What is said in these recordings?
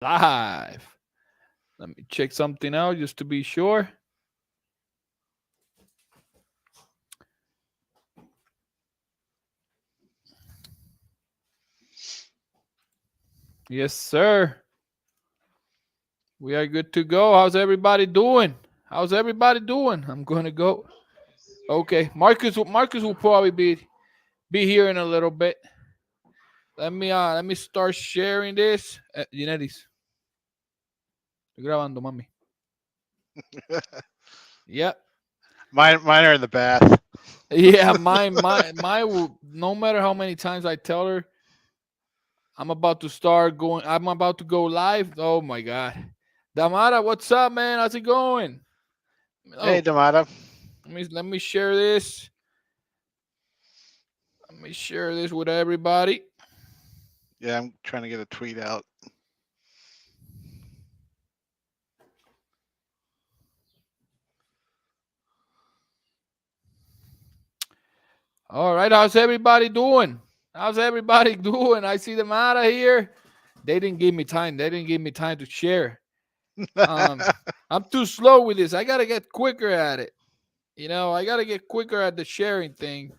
Live. Let me check something out just to be sure. Yes, sir. We are good to go. How's everybody doing? How's everybody doing? I'm gonna go. Okay, Marcus will probably be here in a little bit. Let me start sharing this. Ginelis, estoy grabando, mami. Yep. Mine are in the bath. Yeah, mine will. No matter how many times I tell her I'm about to start going, I'm about to go live. Oh my god, Damara, what's up, man? How's it going? Hey, Oh, Damata. let me share this. Let me share this with everybody. Yeah, I'm trying to get a tweet out. All right, how's everybody doing? How's everybody doing? I see them out of here. They didn't give me time. They didn't give me time to share. Um, I'm too slow with this. I gotta get quicker at it. I gotta get quicker at the sharing thing.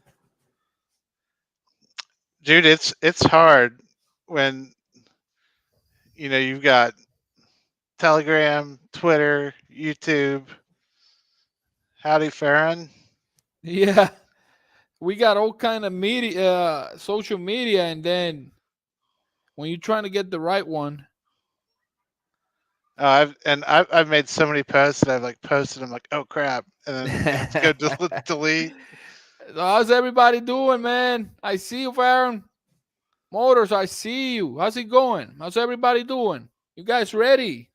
Dude, it's hard when you've got Telegram, Twitter, YouTube. Howdy, Farron. Yeah, we got all kind of media, social media, and then when you're trying to get the right one, I've made so many posts that I've like posted. I'm like, oh crap, and then you have to go delete. so how's everybody doing, man? I see you, Farron. Motors, I see you. How's it going? How's everybody doing? You guys ready?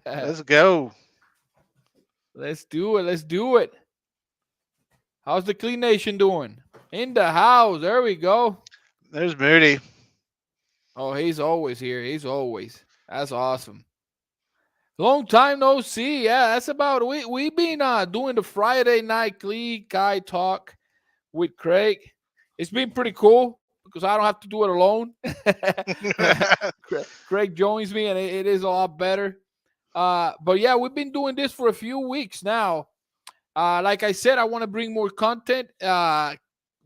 Let's go. Let's do it. Let's do it. How's the Klee Nation doing? In the house. There we go. There's Moody. Oh, he's always here. He's always. That's awesome. Long time no see. Yeah, that's about we been doing the Friday night Klee Kai Talk with Craig. It's been pretty cool because I don't have to do it alone. Craig joins me, and it is a lot better. But yeah, we've been doing this for a few weeks now. Like I said, I want to bring more content.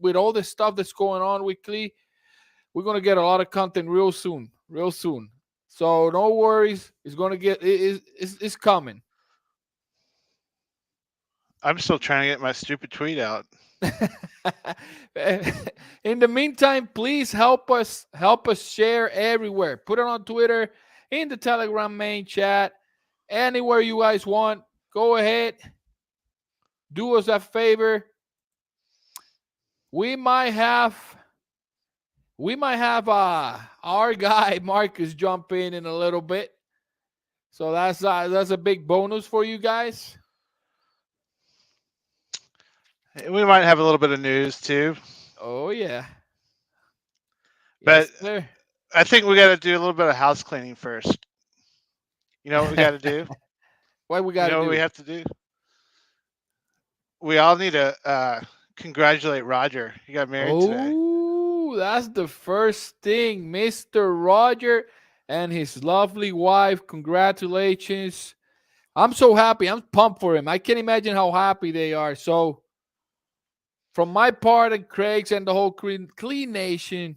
With all the stuff that's going on weekly, we're gonna get a lot of content real soon, real soon. So no worries, it's gonna get it's coming. I'm still trying to get my stupid tweet out. In the meantime, please help us share everywhere. Put it on Twitter, in the Telegram main chat, anywhere you guys want. Go ahead, do us a favor. We might have our guy Marcus jump in a little bit. So that's a big bonus for you guys. We might have a little bit of news too, Oh yeah, but yes sir. I think we got to do a little bit of house cleaning first. You know what we got to do? What we You got to know what we do? have to do? We all need to congratulate Roger. He got married today. Oh, that's the first thing, Mr. Roger and his lovely wife. Congratulations. I'm so happy. I'm pumped for him. I can't imagine how happy they are. So, from my part and Craig's and the whole Klee Nation,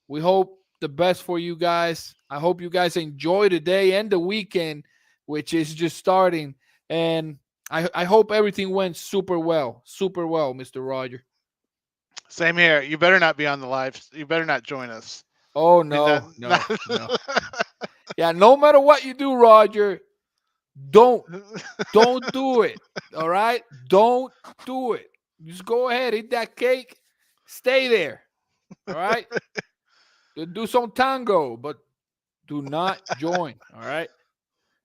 we hope the best for you guys. I hope you guys enjoy the day and the weekend, which is just starting. And I hope everything went super well, Mr. Roger. Same here. You better not be on the live. You better not join us. Oh I mean, not, no, not no, no. Yeah, no matter what you do, Roger, don't don't do it. All right? Don't do it. Just go ahead, eat that cake, stay there. All right? Do some tango, but do not join. All right?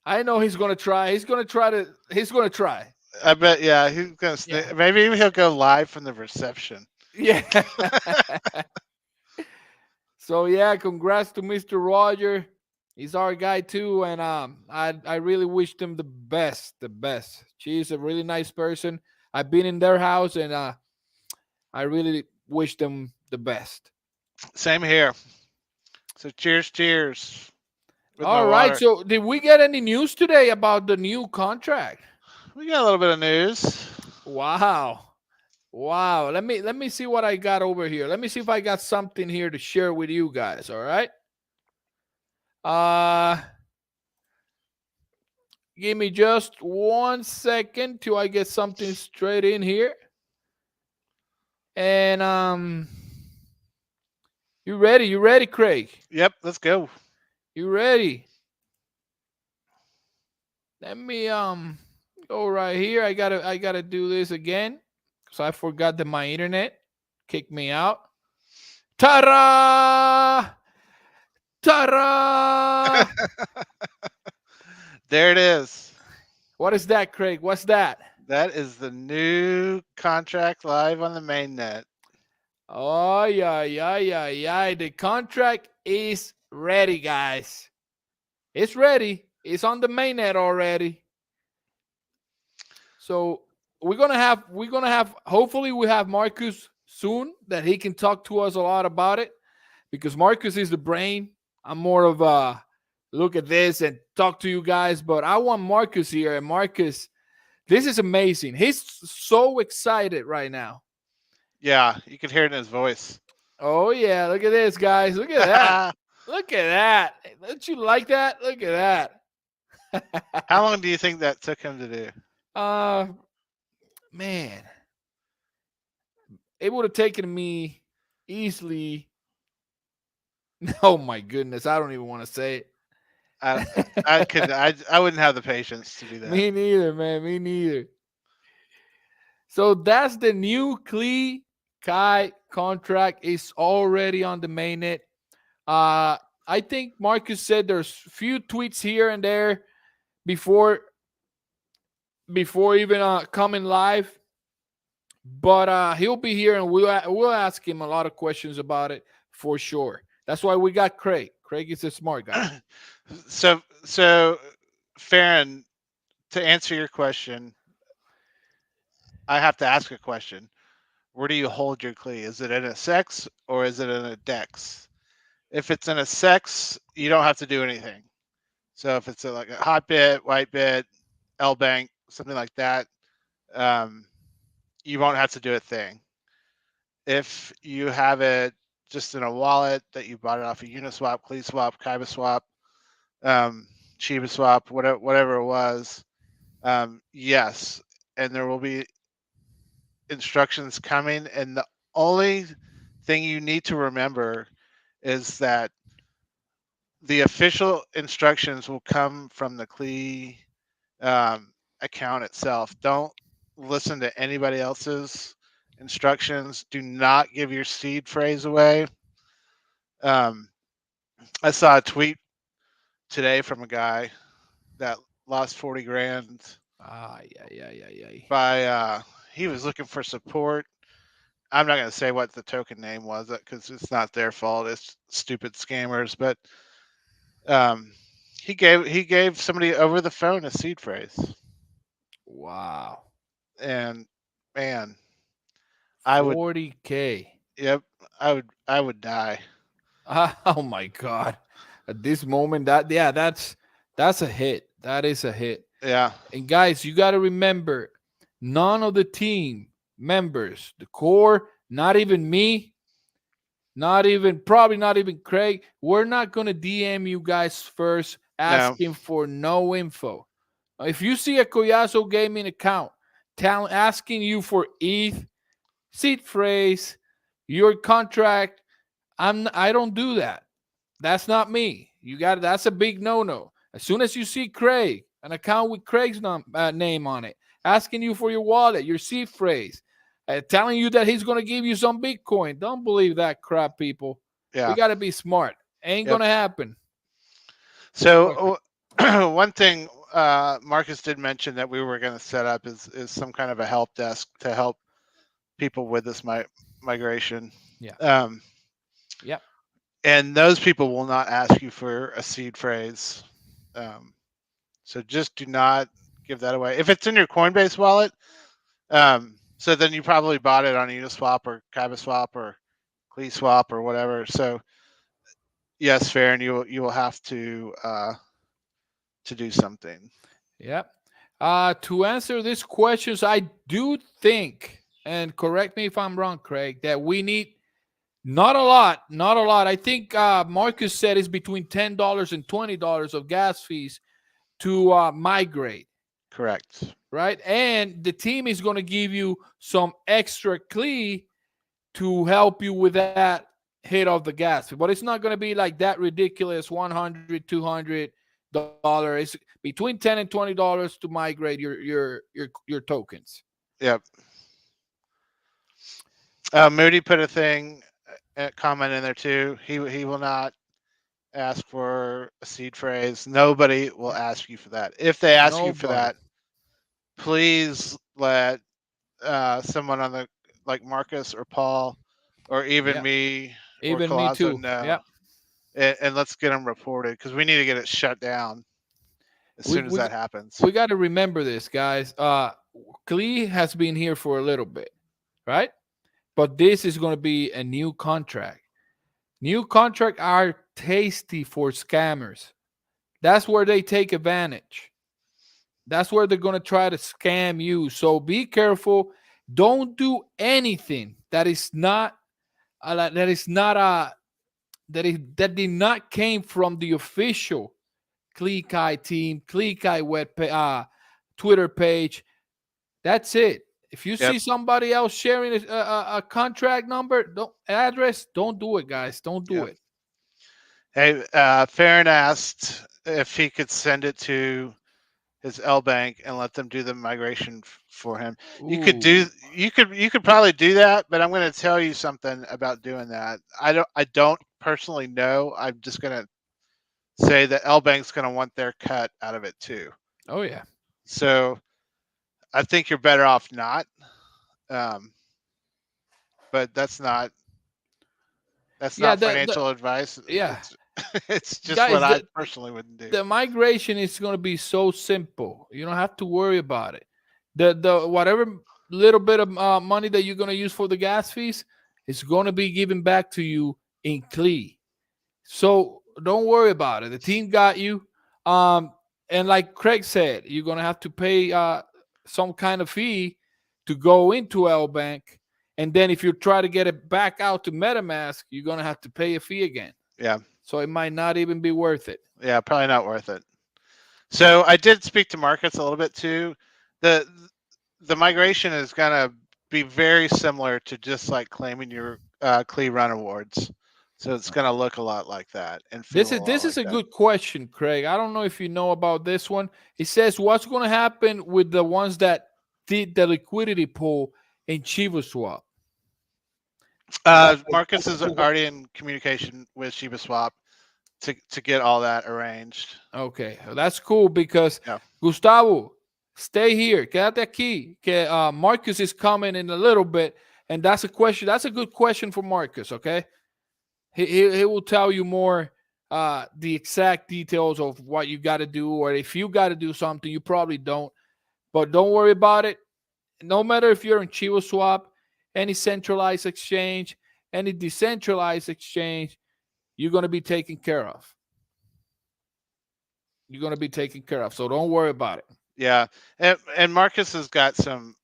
I know he's gonna try. He's gonna try. I bet. Yeah, he's gonna. Yeah. Maybe he'll go live from the reception. Yeah. So yeah, congrats to Mr. Roger. He's our guy too, and I really wish him the best, the best. She's a really nice person. I've been in their house, and I really wish them the best. Same here. So cheers, cheers. with my All right. water. So, did we get any news today about the new contract? We got a little bit of news. Wow. Wow. Let me see what I got over here. Let me see if I got something here to share with you guys, all right? Uh Give me just 1 second till I get something straight in here. And you ready? You ready, Craig? Yep, let's go. You ready? Let me go right here. I gotta do this again. So I forgot that my internet kicked me out. Ta-da! Ta-da! There it is. What is that, Craig? What's that? That is the new contract live on the mainnet. Oh yeah, yeah, yeah, yeah. The contract is ready, guys. It's ready. It's on the mainnet already. So we're gonna have hopefully we have Marcus soon that he can talk to us a lot about it because Marcus is the brain. I'm more of a look at this and talk to you guys, but I want Marcus here. And Marcus, this is amazing. He's so excited right now. Yeah, you can hear it in his voice. Oh yeah, look at this, guys. Look at that. Look at that. Don't you like that? Look at that. How long do you think that took him to do? uh Man, it would have taken me easily. Oh my goodness, I don't even want to say I I it. could I wouldn't have the patience to do that. Me neither, man. Me neither. So that's the new Klee Kai contract is already on the mainnet. Uh, I think Marcus said there's few tweets here and there before even coming live, but he'll be here and we'll ask him a lot of questions about it for sure. That's why we got Craig. Craig is a smart guy. So Farron, to answer your question, I have to ask a question. Where do you hold your Klee? Is it in a sex or is it in a dex? If it's in a sex, you don't have to do anything. So if it's like a hot bit, white bit, L bank, something like that, um, you won't have to do a thing. If you have it just in a wallet that you bought it off of Uniswap, CleeSwap, KaibaSwap, um, ShibaSwap, whatever it was, yes, and there will be instructions coming. And the only thing you need to remember is that the official instructions will come from the Klee account itself. Don't listen to anybody else's instructions. Do not give your seed phrase away. Um, I saw a tweet today from a guy that lost 40 grand Ah, yeah, yeah, yeah, yeah. by he was looking for support. I'm not going to say what the token name was because it's not their fault. It's stupid scammers. But um, he gave somebody over the phone a seed phrase, Wow. and man, I would 40K. yep, I would die. Oh my god. At this moment that yeah, that's a hit. That is a hit. Yeah, And guys, you got to remember none of the team members, the core, not even me, not even probably not even Craig, we're not going to DM you guys first no, asking for no info. If you see a Coyazo gaming account asking you for ETH, seed phrase, your contract, I don't do that. That's not me. You got that's a big no-no. As soon as you see Craig, an account with Craig's name on it, asking you for your wallet, your seed phrase, telling you that he's going to give you some Bitcoin, don't believe that crap, people. We yeah, got to be smart. Ain't yep. going to happen. Go ahead. So one thing Marcus did mention that we were going to set up is some kind of a help desk to help people with this migration. Yeah. Um, Yep. and those people will not ask you for a seed phrase. Um, so just do not give that away. If it's in your Coinbase wallet, so then you probably bought it on Uniswap or KaibaSwap or CleeSwap or whatever. So Yes, fair, and you will have to do something. Yep. To answer these questions, I do think, and correct me if I'm wrong, Craig, that we need not a lot, not a lot. I think Marcus said it's between $10 and $20 of gas fees to migrate, Correct. right? And the team is going to give you some extra Klee to help you with that hit of the gas fee. But it's not going to be like that ridiculous 100, $200. It's between 10 and $20 to migrate your tokens. Yep. Moody put a thing, a comment in there too. He will not ask for a seed phrase. Nobody will ask you for that. If they ask you for Nobody. that, please let someone on the like Marcus or Paul or even Yep. me or Even me Colazo too. know, Yep. and let's get them reported because we need to get it shut down as We soon as we that happens. we got to remember this, guys. Klee has been here for a little bit, right? But this is going to be a new contract. New contract are tasty for scammers. That's where they take advantage. That's where they're going to try to scam you. So be careful. Don't do anything that is not that is not that did not came from the official Klee Kai team, Klee Kai Twitter page. That's it. If you Yep. see somebody else sharing a contract number, don't address, don't do it, guys. Don't do Yep. it. Hey, Farron asked if he could send it to his L bank and let them do the migration for him. You could do Ooh. you could probably do that, but I'm going to tell you something about doing that. I don't personally know. I'm just going to say that L bank's going to want their cut out of it too. Oh yeah. So I think you're better off not. Um, but that's Yeah, not the financial advice. yeah. It's it's just what Guys, I personally wouldn't do. the migration is going to be so simple. You don't have to worry about it. The whatever little bit of money that you're going to use for the gas fees is going to be given back to you in Klee. So don't worry about it. The team got you. Um, and like Craig said, you're gonna have to pay some kind of fee to go into L Bank, and then if you try to get it back out to MetaMask, you're gonna have to pay a fee again. Yeah, So it might not even be worth it. yeah, probably not worth it. So I did speak to Marcus a little bit too. The the migration is gonna be very similar to just like claiming your Klee Run Awards. So it's gonna look a lot like that and feel This a is lot this is like a that. good question, Craig. I don't know if you know about this one. It says what's going to happen with the ones that did the liquidity pool in Chiva Swap. Marcus is already in communication with Shiba Swap to get all that arranged. Okay, that's cool because Yeah, Gustavo, stay here. Quédate aquí. Que Marcus is coming in a little bit, and that's a question. That's a good question for Marcus. Okay, he will tell you more the exact details of what you got to do, or if you got to do something, you probably don't. But don't worry about it. No matter if you're in Chivo Swap, any centralized exchange, any decentralized exchange, you're gonna be taken care of. You're gonna be taken care of. So don't worry about it. yeah, and Marcus has got some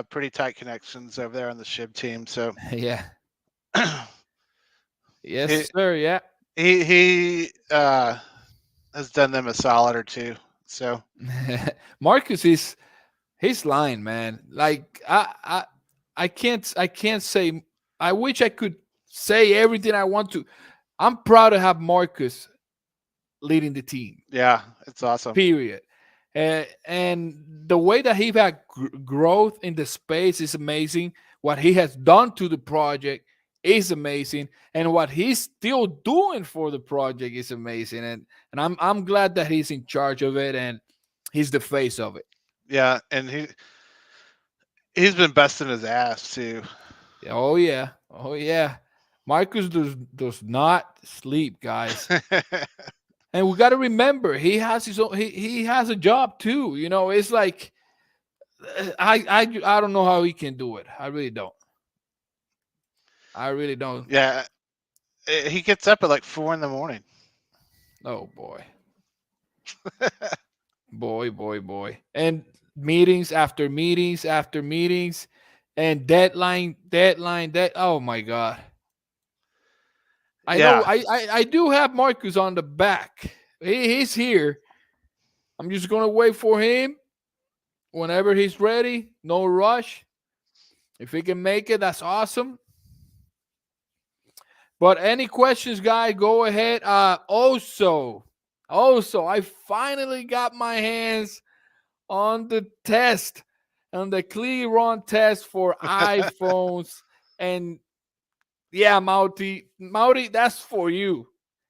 pretty tight connections over there on the SHIB team. So Yeah. he Yes, sir. Yeah. he has done them a solid or two. So Marcus is he's lying, man. Like I can't say I wish I could say everything I want to. I'm proud to have Marcus leading the team. yeah, it's awesome. Period. And the way that he had growth in the space is amazing. What he has done to the project is amazing, and what he's still doing for the project is amazing. And I'm glad that he's in charge of it and he's the face of it. Yeah, and he's been busting his ass too. Oh yeah, oh yeah. Marcus does not sleep, guys. And we got to remember he has his own. He has a job too. You know, it's like I don't know how he can do it. I really don't. I really don't. Yeah, He gets up at like 4 in the morning. Oh boy, boy, and meetings after meetings after meetings, and deadline. That oh my god. I know. Yeah. I do have Marcus on the back. He's here. I'm just gonna wait for him whenever he's ready. No rush. If he can make it, that's awesome. But any questions, guys, go ahead. Also, I finally got my hands on the test, on the Klee Run test for iPhones. And yeah, Mauti, that's for you.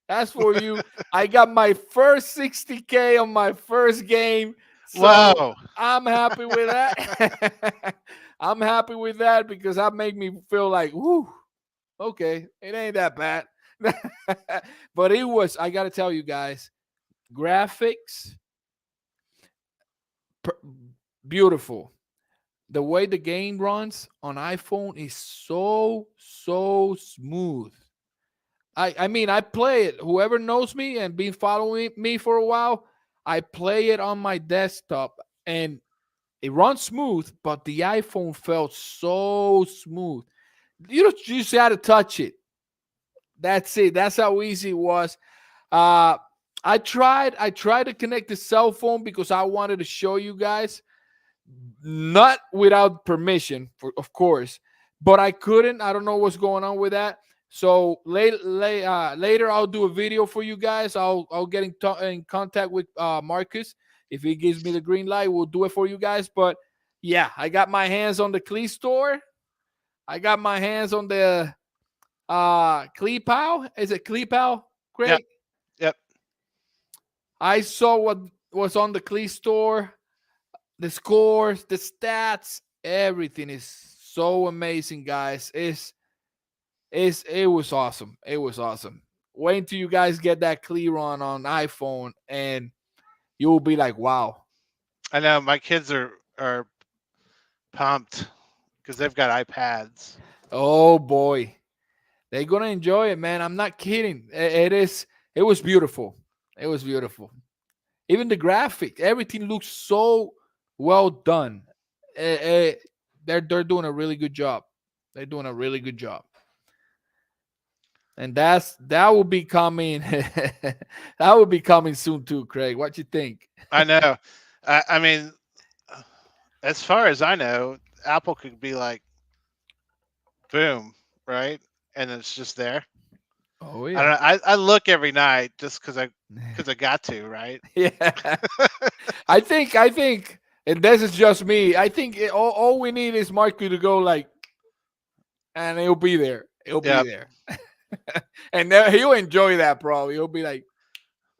That's for you. I got my first 60K on my first game. So Whoa. I'm happy with that. I'm happy with that because that make me feel like, whoo, okay, it ain't that bad. But it was, I got to tell you guys, graphics, per- beautiful. The way the game runs on iPhone is so smooth. I mean, I play it. Whoever knows me and been following me for a while, I play it on my desktop and it runs smooth, but the iPhone felt so smooth. You just had to touch it. That's it. That's how easy it was. Uh, I tried to connect the cell phone because I wanted to show you guys, not without permission, of course, but I couldn't. I don't know what's going on with that. So later, I'll do a video for you guys. I'll get in contact with Marcus. If he gives me the green light, we'll do it for you guys. But yeah, I got my hands on the Klee store. I got my hands on the Klee Pal. Is it Klee Pal, Yep. Craig? Yep. I saw what was on the Klee store, the scores, the stats, everything is so amazing, guys. It was awesome. It was awesome. Wait until you guys get that clear on iPhone, and you'll be like, wow. I know my kids are pumped because they've got iPads. Oh boy. They're gonna enjoy it, man. I'm not kidding. It was beautiful. It was beautiful. Even the graphics, everything looks so well done. Eh, eh, they're doing a really good job. They're doing a really good job, and that will be coming. That will be coming soon too, Craig. What you think? I know. I mean, as far as I know, Apple could be like, boom, right, and it's just there. Oh I don't yeah, know. I look every night just because I got to, right? yeah. I think, and this is just me. I think all we need is Marco to go like, and he'll be there. He'll be Yep. there, and then he'll enjoy that. Probably he'll be like,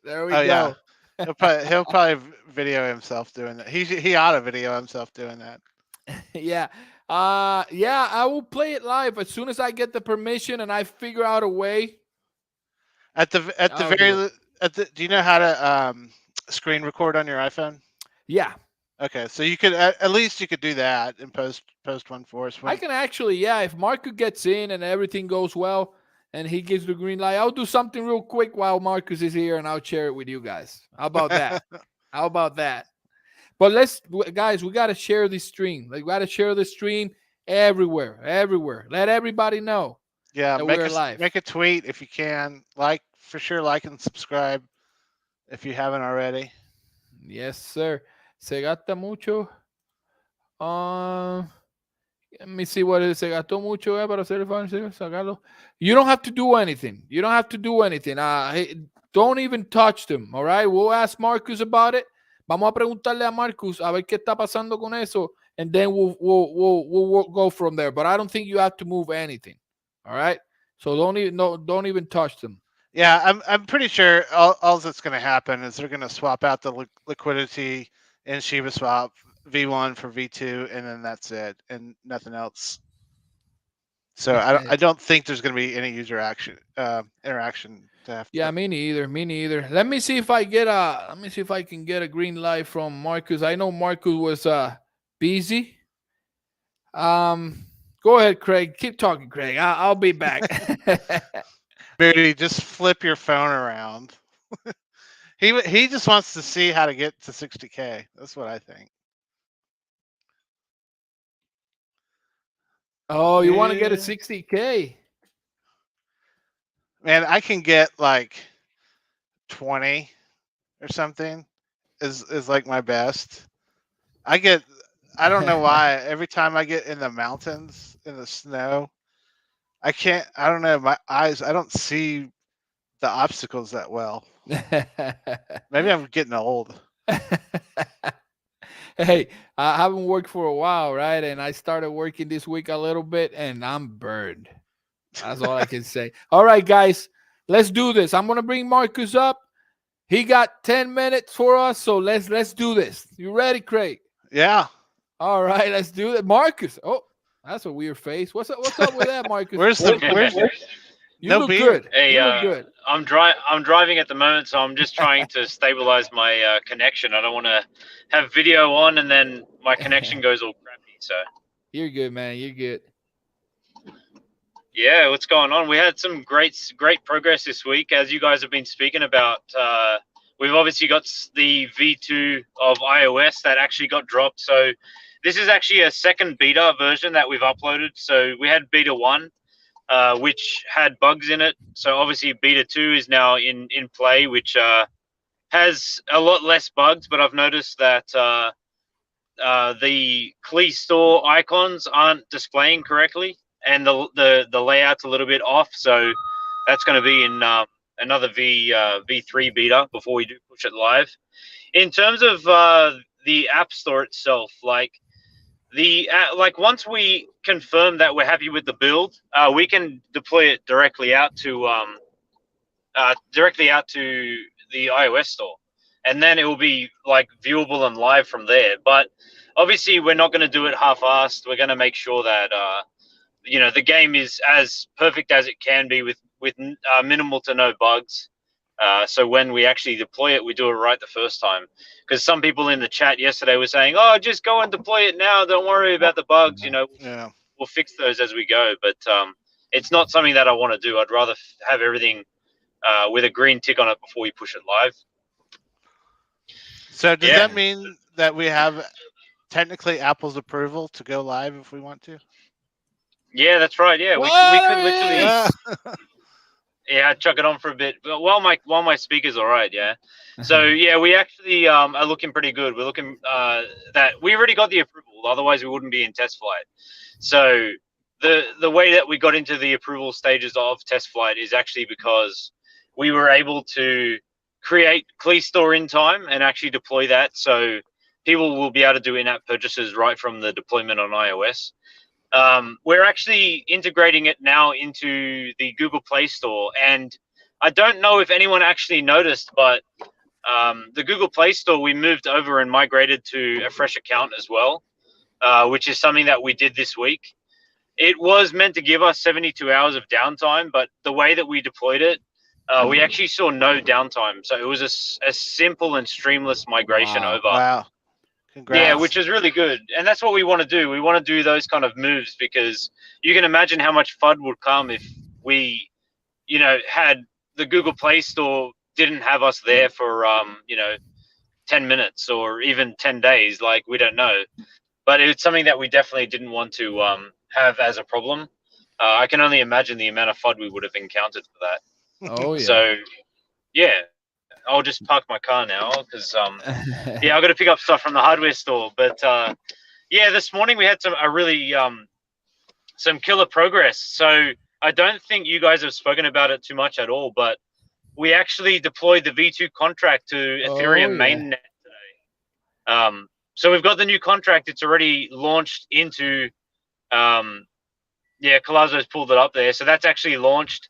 there we Oh yeah. go. He'll probably video himself doing that. He ought to video himself doing that. Yeah. Yeah, I will play it live as soon as I get the permission and I figure out a way. At the I'll do very it. do you know how to screen record on your iPhone? Yeah. Okay, so you could at least you could do that and post one for us I when. can actually, yeah, if Marco gets in and everything goes well and he gives the green light, I'll do something real quick while Marcus is here and I'll share it with you guys. How about that? How about that? But guys, we got to share this stream. Like, we got to share the stream everywhere, everywhere. Let everybody know Yeah, that we're live. make a tweet if you can. Like for sure, like and subscribe if you haven't already. Yes, sir. Se gasta mucho. Um, Let me see what it is. Se gastó mucho para hacer el fan, sacarlo. You don't have to do anything. You don't have to do anything. Don't even touch them. All right. We'll ask Marcus about it. Vamos a preguntarle a Marcus a ver qué está pasando con eso, and then we'll go from there. But I don't think you have to move anything. All right. So don't even touch them. Yeah, I'm pretty sure all that's going to happen is they're going to swap out the liquidity in Shiba Swap V1 for V2, and then that's it, and nothing else. So I don't think there's going to be any user action interaction to have Yeah, to. me neither. Me neither. Let me see if I get a. Let me see if I can get a green light from Marcus. I know Marcus was busy. Um, Go ahead, Craig. Keep talking, Craig. I'll be back. Moody, just flip your phone around. He just wants to see how to get to 60K. That's what I think. Oh, you want to get a Yeah. 60K? Man, I can get like 20 or something is like my best. I get I don't know why every time I get in the mountains in the snow, I don't know, my eyes I don't see the obstacles that well. Maybe I'm getting old. Hey, I haven't worked for a while, right? And I started working this week a little bit, and I'm burned. That's all I can say. All right, guys, let's do this. I'm gonna bring Marcus up. He got 10 minutes for us, so let's do this. You ready, Craig? Yeah. All right, let's do it. Marcus. Oh, that's a weird face. What's up with that, Marcus? Where's You no look beard? good. Hey, You look good. I'm driving at the moment, so I'm just trying to stabilize my connection. I don't want to have video on and then my connection goes all crappy. So You're good, man. You're good. yeah, what's going on? We had some great progress this week, as you guys have been speaking about. We've obviously got the V2 of iOS that actually got dropped. So this is actually a second beta version that we've uploaded. So we had beta 1. Which had bugs in it. So obviously beta 2 is now in play, which has a lot less bugs. But I've noticed that the Klee store icons aren't displaying correctly, and the layout's a little bit off. So that's going to be in another V3 beta before we do push it live. In terms of the App Store itself, like once we confirm that we're happy with the build, we can deploy it directly out to the iOS store, and then it will be like viewable and live from there. But obviously, we're not going to do it half-assed. We're going to make sure that the game is as perfect as it can be with minimal to no bugs. So when we actually deploy it, we do it right the first time. Because some people in the chat yesterday were saying, "Oh, just go and deploy it now. Don't worry about the bugs. Yeah. We'll fix those as we go." But it's not something that I want to do. I'd rather have everything with a green tick on it before we push it live. So does Yeah. that mean that we have technically Apple's approval to go live if we want to? Yeah, that's right. Yeah, we could literally chuck it on for a bit while my speaker's all right. Yeah. So yeah, we actually are looking pretty good. We're looking that we already got the approval. Otherwise, we wouldn't be in test flight. So the way that we got into the approval stages of test flight is actually because we were able to create Klee Store in time and actually deploy that. So people will be able to do in-app purchases right from the deployment on iOS. We're actually integrating it now into the Google Play Store, and I don't know if anyone actually noticed, but the Google Play Store, we moved over and migrated to a fresh account as well, which is something that we did this week. It was meant to give us 72 hours of downtime, but the way that we deployed it, we actually saw no downtime. So it was a simple and streamless migration over. Wow. Congrats. Yeah, which is really good. And that's what we want to do. We want to do those kind of moves because you can imagine how much FUD would come if we, had the Google Play Store didn't have us there for, 10 minutes or even 10 days. Like, we don't know. But it's something that we definitely didn't want to have as a problem. I can only imagine the amount of FUD we would have encountered for that. Oh, yeah. So, yeah, I'll just park my car now because I've got to pick up stuff from the hardware store. But this morning we had some killer progress. So I don't think you guys have spoken about it too much at all, but we actually deployed the V2 contract to Ethereum mainnet today. So we've got the new contract. It's already launched into Colazzo's pulled it up there. So that's actually launched.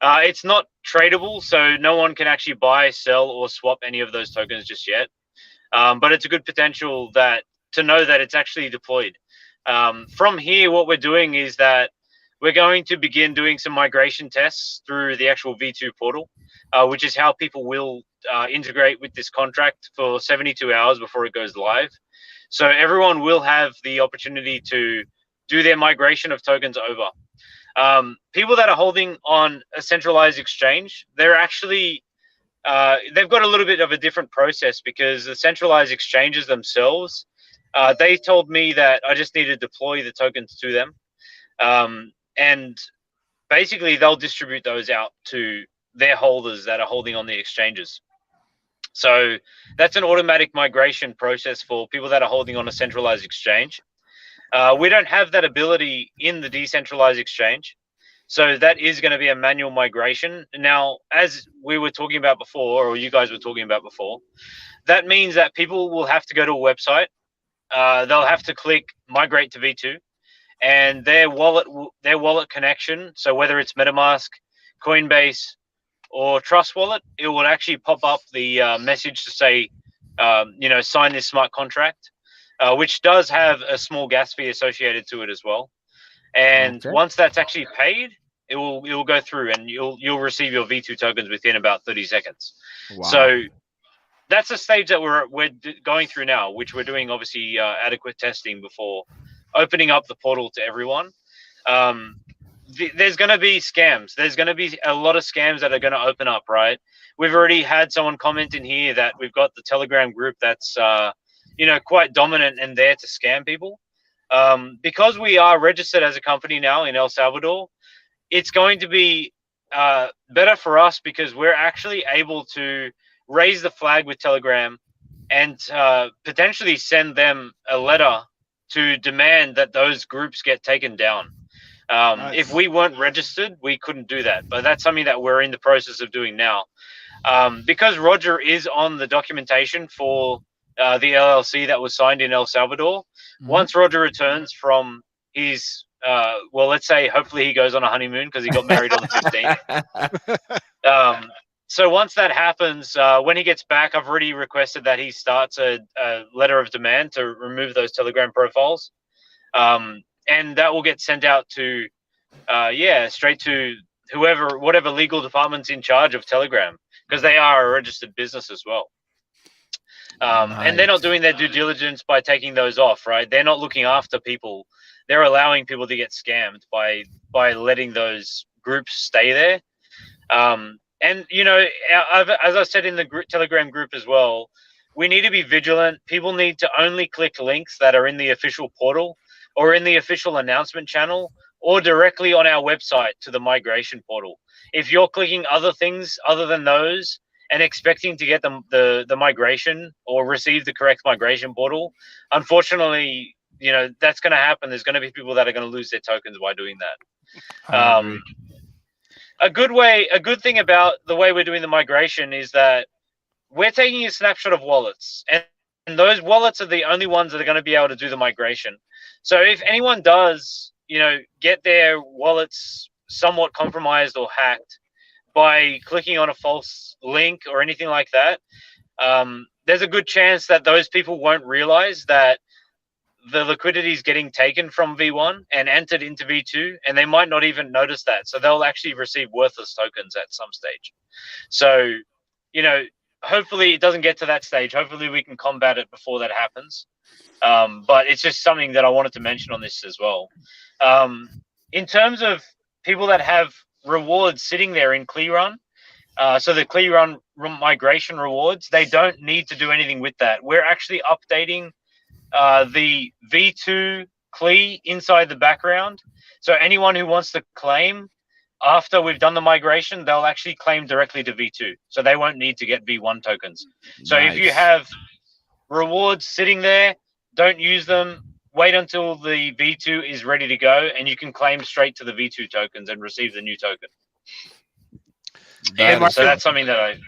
It's not tradable, so no one can actually buy, sell, or swap any of those tokens just yet. But it's a good potential to know that it's actually deployed. From here, what we're doing is that we're going to begin doing some migration tests through the actual V2 portal, which is how people will integrate with this contract for 72 hours before it goes live. So everyone will have the opportunity to do their migration of tokens over. People that are holding on a centralized exchange, they're actually they've got a little bit of a different process because the centralized exchanges themselves, they told me that I just need to deploy the tokens to them, and basically they'll distribute those out to their holders that are holding on the exchanges. So that's an automatic migration process for people that are holding on a centralized exchange. We don't have that ability in the decentralized exchange. So that is going to be a manual migration. Now, as we were talking about before, or you guys were talking about before, that means that people will have to go to a website. They'll have to click migrate to V2, and their wallet connection. So whether it's MetaMask, Coinbase, or Trust Wallet, it will actually pop up the message to say, sign this smart contract, which does have a small gas fee associated to it as well. And Okay. once that's actually paid, it will go through, and you'll receive your V2 tokens within about 30 seconds. Wow. So that's a stage that we're going through now, which we're doing obviously adequate testing before opening up the portal to everyone. There's going to be scams. There's going to be a lot of scams that are going to open up, right? We've already had someone comment in here that we've got the Telegram group that's quite dominant and there to scam people. Because we are registered as a company now in El Salvador, it's going to be better for us because we're actually able to raise the flag with Telegram and potentially send them a letter to demand that those groups get taken down. Nice. If we weren't registered, we couldn't do that. But that's something that we're in the process of doing now. Because Roger is on the documentation for the LLC that was signed in El Salvador, once Roger returns from his, let's say hopefully he goes on a honeymoon because he got married on the 15th. So once that happens, when he gets back, I've already requested that he starts a letter of demand to remove those Telegram profiles. And that will get sent out to, straight to whatever legal department's in charge of Telegram, because they are a registered business as well. And they're not doing their due diligence by taking those off, right? They're not looking after people. They're allowing people to get scammed by letting those groups stay there. And, as I said in the Telegram group as well, we need to be vigilant. People need to only click links that are in the official portal or in the official announcement channel or directly on our website to the migration portal. If you're clicking other things other than those and expecting to get the migration or receive the correct migration portal, unfortunately, that's going to happen. There's going to be people that are going to lose their tokens by doing that. A good thing about the way we're doing the migration is that we're taking a snapshot of wallets, and those wallets are the only ones that are going to be able to do the migration. So if anyone does, get their wallets somewhat compromised or hacked by clicking on a false link or anything like that, there's a good chance that those people won't realize that the liquidity is getting taken from V1 and entered into V2, and they might not even notice that. So they'll actually receive worthless tokens at some stage. So, hopefully it doesn't get to that stage. Hopefully we can combat it before that happens. But it's just something that I wanted to mention on this as well. In terms of people that have rewards sitting there in Klee Run, so the Klee Run migration rewards, they don't need to do anything with that. We're actually updating the V2 Klee inside the background. So anyone who wants to claim after we've done the migration, they'll actually claim directly to V2. So they won't need to get V1 tokens. So if you have rewards sitting there, don't use them. Wait until the V2 is ready to go, and you can claim straight to the V2 tokens and receive the new token. So that's something that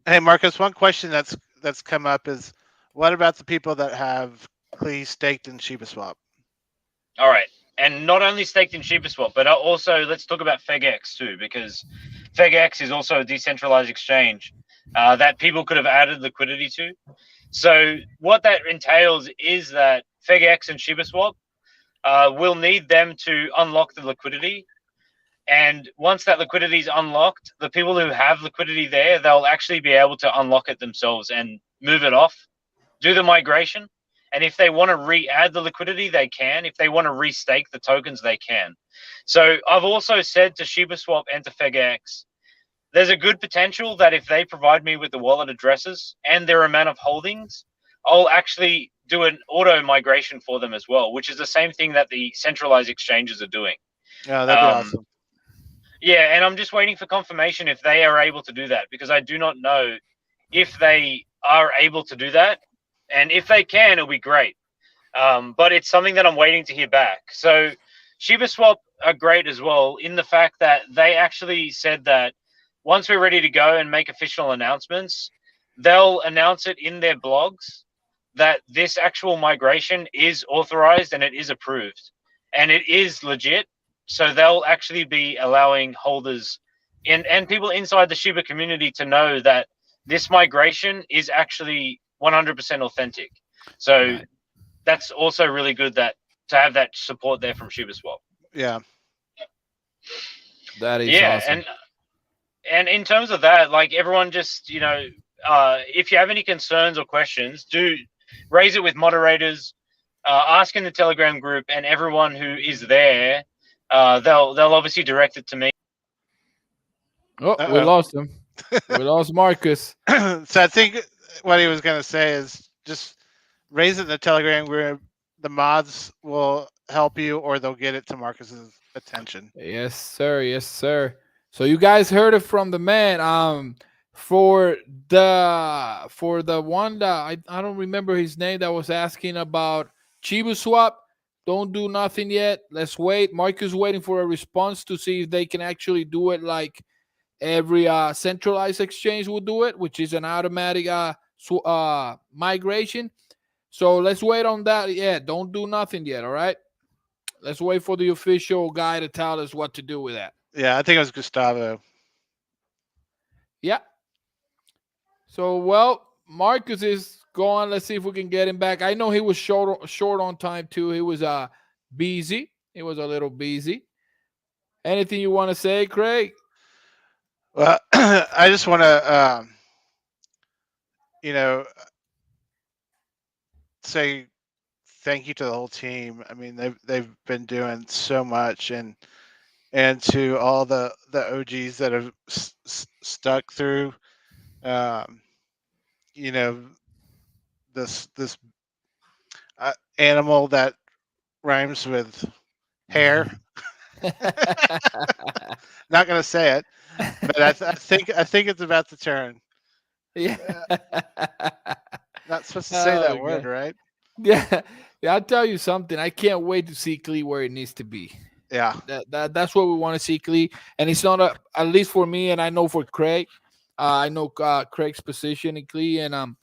Hey, Marcus, one question that's come up is, what about the people that have Klee staked in ShibaSwap? All right. And not only staked in ShibaSwap, but also let's talk about FegX too, because FegX is also a decentralized exchange that people could have added liquidity to. So what that entails is that FegX and ShibaSwap will need them to unlock the liquidity. And once that liquidity is unlocked, the people who have liquidity there, they'll actually be able to unlock it themselves and move it off, do the migration, And if they want to re-add the liquidity, they can. If they want to restake the tokens, they can. So I've also said to ShibaSwap and to FegX, there's a good potential that if they provide me with the wallet addresses and their amount of holdings, I'll actually do an auto migration for them as well, which is the same thing that the centralized exchanges are doing. Yeah, that'd be Um, awesome. yeah, and I'm just waiting for confirmation if they are able to do that, because I do not know if they are able to do that. And if they can, it'll be great. But it's something that I'm waiting to hear back. So ShibaSwap are great as well in the fact that they actually said that once we're ready to go and make official announcements, they'll announce it in their blogs that this actual migration is authorized and it is approved and it is legit. So they'll actually be allowing holders and people inside the Shiba community to know that this migration is actually 100% authentic. So Nice. that's also really good that to have that support there from ShibaSwap. Yeah. That is Yeah, awesome. and in terms of that, like everyone, just if you have any concerns or questions, do raise it with moderators, ask in the Telegram group, and everyone who is there, they'll obviously direct it to me. Oh, we Uh lost him. We lost Marcus. oh. So I think what he was gonna say is just raise it in the Telegram group. The mods will help you, or they'll get it to Marcus's attention. Yes, sir. Yes, sir. So you guys heard it from the man. For the one that I don't remember his name that was asking about Chiba Swap. Don't do nothing yet. Let's wait. Marcus waiting for a response to see if they can actually do it like every centralized exchange will do it, which is an automatic migration. So let's wait on that. Yeah, don't do nothing yet. All right. Let's wait for the official guy to tell us what to do with that. Yeah, I think it was Gustavo. Yeah. So well, Marcus is gone. Let's see if we can get him back. I know he was short on time too. He was busy. He was a little busy. Anything you want to say, Craig? Well, I just want to, you know, say thank you to the whole team. I mean, they've been doing so much, and to all the OGs that have stuck through. Um, you know, this animal that rhymes with hair. Not gonna say it, but I think it's about to turn. Yeah. Not supposed to say Oh that word, god. right? Yeah. Yeah, I'll tell you something. I can't wait to see Klee where it needs to be. Yeah. That's what we want to see, Klee. And it's not at least for me, and I know for Craig. I know Craig's position in Klee, and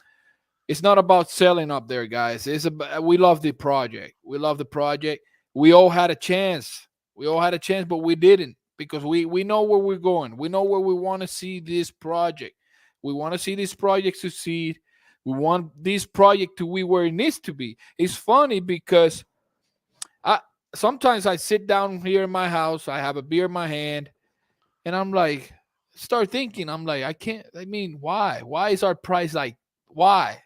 it's not about selling up there, guys. It's about, we love the project. We love the project. We all had a chance. We all had a chance, but we didn't because we know where we're going. We know where we want to see this project. We want to see this project succeed. We want this project to be where it needs to be. It's funny because I sometimes I sit down here in my house, I have a beer in my hand, and I'm like, start thinking. I'm like, I can't. I mean, why? Why is our price like? Why?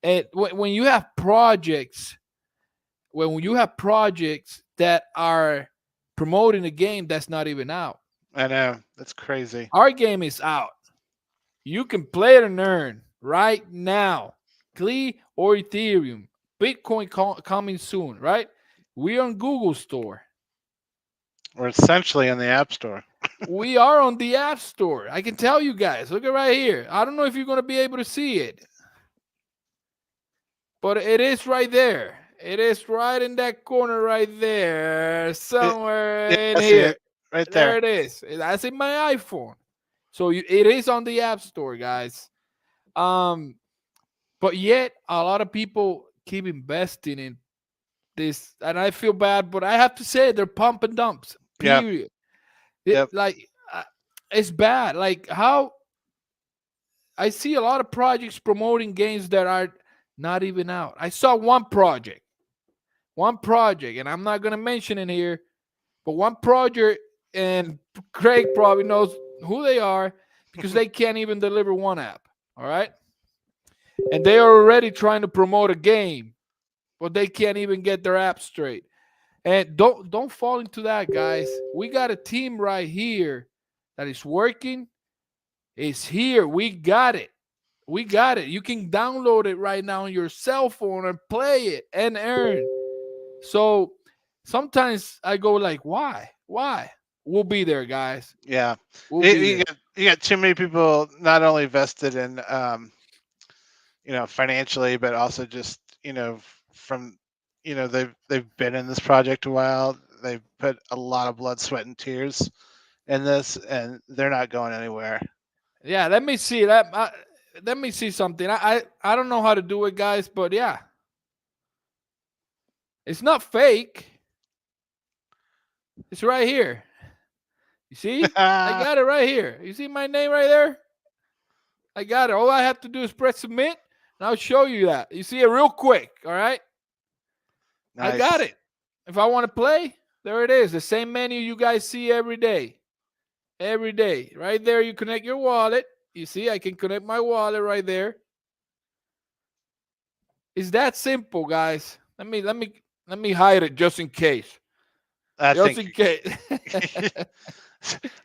And when you have projects, when you have projects that are promoting a game that's not even out, I know, that's crazy. our game is out. You can play it and earn right now. Klee or Ethereum, Bitcoin coming soon, right? We're on Google Store. We're essentially in the App Store. We are on the App Store. I can tell you guys. Look at right here. I don't know if you're going to be able to see it, but it is right there. It is right in that corner right there, It, somewhere yeah, in I see here. it right There there. it is. That's in my iPhone. So it is on the App Store, guys. Um, but yet a lot of people keep investing in this, and I feel bad, but I have to say they're pump and dumps. Yeah. Period. Yep. Like it's bad. Like how I see a lot of projects promoting games that are not even out. I saw one project, and I'm not gonna mention it here, but one project, and Craig probably knows who they are because they can't even deliver one app. All right, and they are already trying to promote a game but they can't even get their app straight. And don't fall into that, guys. We got a team right here that is working. It's here. We got it. We got it. You can download it right now on your cell phone and play it and earn. So sometimes I go like, why? Why? We'll be there, guys. Yeah, We'll be there. you got too many people not only vested in financially, but also just from they've been in this project a while. They've put a lot of blood, sweat, and tears in this, and they're not going anywhere. Yeah, let me see that. Let me see something. I don't know how to do it, guys, but yeah, it's not fake. It's right here. You see? I got it right here. You see my name right there? I got it. All I have to do is press submit, and I'll show you that. You see it real quick. All right. I got Nice. it. If I want to play, there it is. The same menu you guys see every day. Every day. Right there, you connect your wallet. You see, I can connect my wallet right there. It's that simple, guys. Let me hide it just in case. I Just think in case.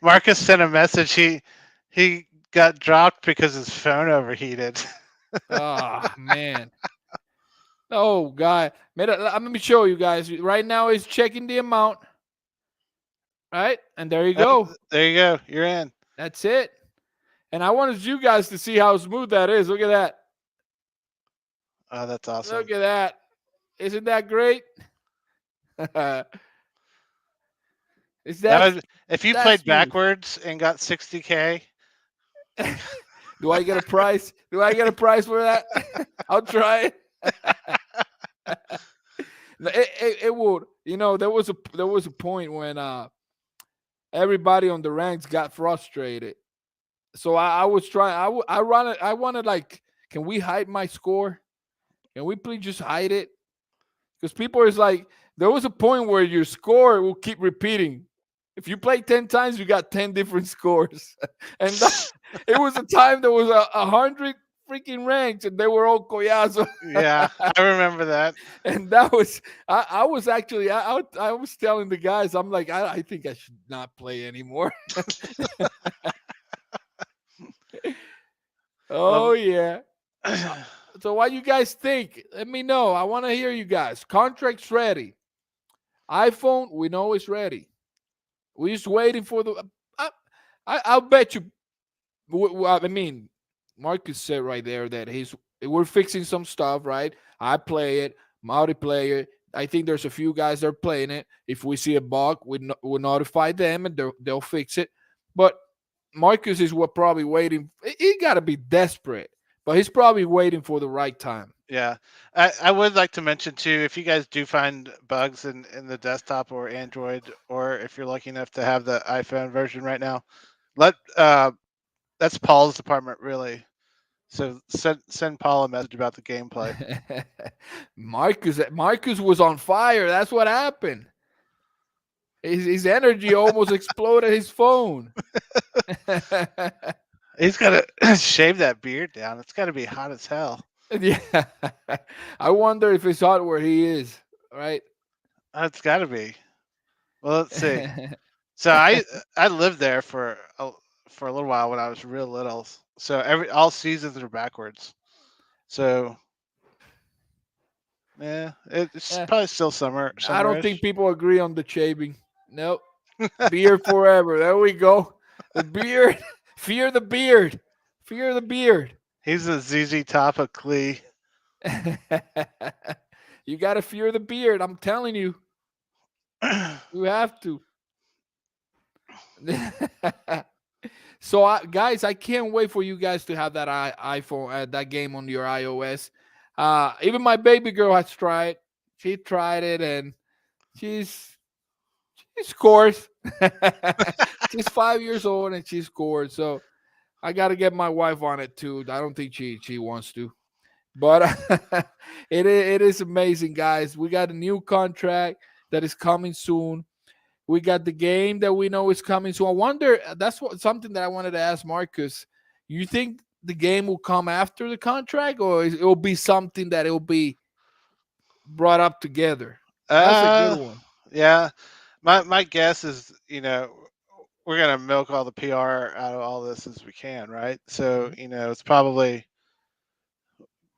Marcus sent a message. He got dropped because his phone overheated. Oh man. Oh God. Let me show you guys. Right now it's checking the amount. Right? And there you Oh, go. there you go. You're in. That's it. And I wanted you guys to see how smooth that is. Look at that. Oh, that's awesome. Look at that. Isn't that great? Is That would, if you that played smooth? backwards and got 60K. Do I get a prize? Do I get a prize for that? I'll try it. It would. There was a point when everybody on the ranks got frustrated. So I was trying. I wanted like, can we hide my score? Can we please just hide it? Because people is like, there was a point where your score will keep repeating. If you play 10 times, you got 10 different scores. And it was a time there was 100 freaking ranks and they were all collazo. Yeah, I remember that. And that was, I was actually, I was telling the guys, I'm like, I think I should not play anymore. Oh, Well, yeah. Uh, So what you guys think? Let me know. I want to hear you guys. Contracts ready. iPhone, we know it's ready. We're just waiting for the. I, I'll bet you. I mean, Marcus said right there that we're fixing some stuff, right? I play it, multiplayer. I think there's a few guys that are playing it. If we see a bug, we'll notify them and they'll fix it. But Marcus is what probably waiting. He got to be desperate, but he's probably waiting for the right time. yeah, I would like to mention too, if you guys do find bugs in the desktop or Android, or if you're lucky enough to have the iPhone version right now, let that's Paul's department really. So send Paul a message about the gameplay. Marcus was on fire. That's what happened. His energy almost exploded his phone. He's got to shave that beard down. It's got to be hot as hell. Yeah. I wonder if it's hot where he is, right? It's got to be. Well, let's see. So I lived there for a little while when I was real little. So all seasons are backwards. So yeah, it's Eh, probably still I don't think summerish. people agree on the shaving. Nope. Beard forever. There we go. The beard. Fear the beard. Fear the beard. He's a ZZ Top of Klee. You got to fear the beard. I'm telling you. You have to. So, guys, I can't wait for you guys to have that iPhone, that game on your iOS. Even my baby girl has tried. She tried it and she's she scores. She's 5 years old and she scored. So I got to get my wife on it too. I don't think she wants to, but it is amazing, guys. We got a new contract that is coming soon. We got the game that we know is coming. So I wonder. That's something that I wanted to ask Marcus. You think the game will come after the contract, or it'll be something that it'll be brought up together? That's a good Uh, one. yeah. My guess is, we're gonna milk all the PR out of all this as we can, right? So, Mhm. it's probably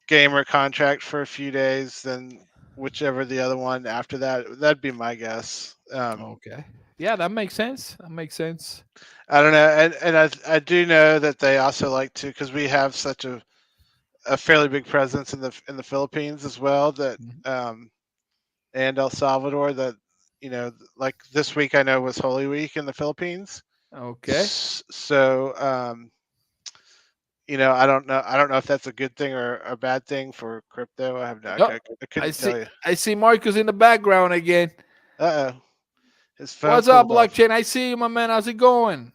gamer contract for a few days, then whichever the other one after that. That'd be my guess. Okay. Yeah, that makes sense. That makes sense. I don't know, and I do know that they also like to, because we have such a fairly big presence in the Philippines as well, that Mhm. um, and El Salvador, that like this week I know was Holy Week in the Philippines. Okay. So I don't know if that's a good thing or a bad thing for crypto. I have no, Oh, I I couldn't see. tell you. I see Marcus in the background again. Uh oh, his phone What's up, cooled off. blockchain? I see you, my man. How's it going?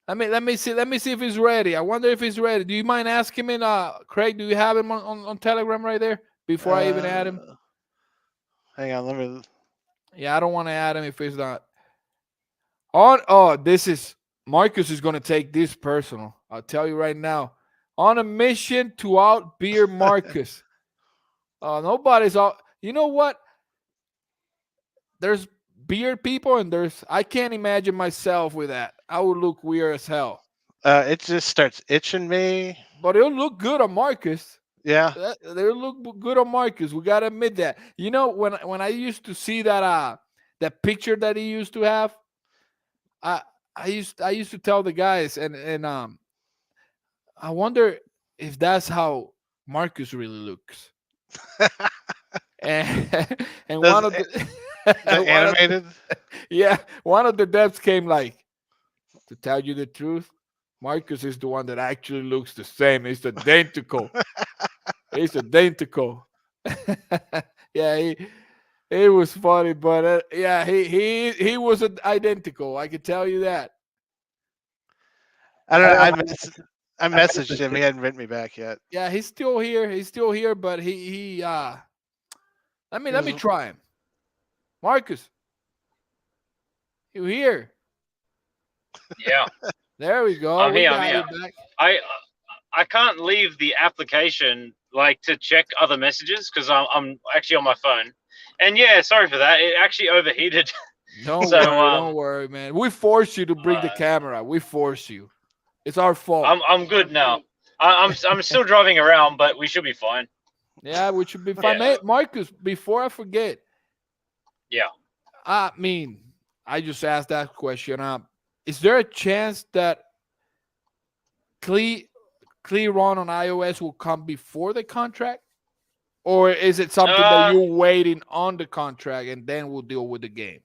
Let me see if he's ready. I wonder if he's ready. Do you mind asking him, Craig? Do you have him on Telegram right there before I even add him? Uh, Hang on, let me. Yeah, I don't want to add him if he's not on. Oh, this is Marcus is gonna take this personal. I'll tell you right now. On a mission to out beer Marcus. Nobody's out. You know what? There's beard people and there's I can't imagine myself with that. I would look weird as hell. It just starts itching me. But it'll look good on Marcus. Yeah. They'll look good on Marcus. We gotta admit that. You know, when I used to see that picture that he used to have, I I used to tell the guys and I wonder if that's how Marcus really looks. And and Does one of the the one of animated? yeah, one of the devs came like, to tell you the truth, Marcus is the one that actually looks the same. It's identical. It's identical. Yeah, it was funny, but yeah, he was identical. I can tell you that. I don't I know. don't I messaged him. He hadn't written me back yet. Yeah, he's still here. He's still here, but he He let me was. try him. Marcus, you here? Yeah, There we go. I'm We here. I'm got here. you back. I I can't leave the application like to check other messages because I'm actually on my phone. And yeah, sorry for that. It actually overheated. Don't So worry, don't worry, man. We force you to bring the uh, camera. We force you. It's our fault. I'm good now. I'm still driving around, but we should be fine. Yeah, we should be fine. Yeah, Marcus, before I forget, yeah. I mean, I just asked that question. Is there a chance that Klee Klee Run on iOS will come before the contract? Or is it something that Uh, you're waiting on the contract and then we'll deal with the game?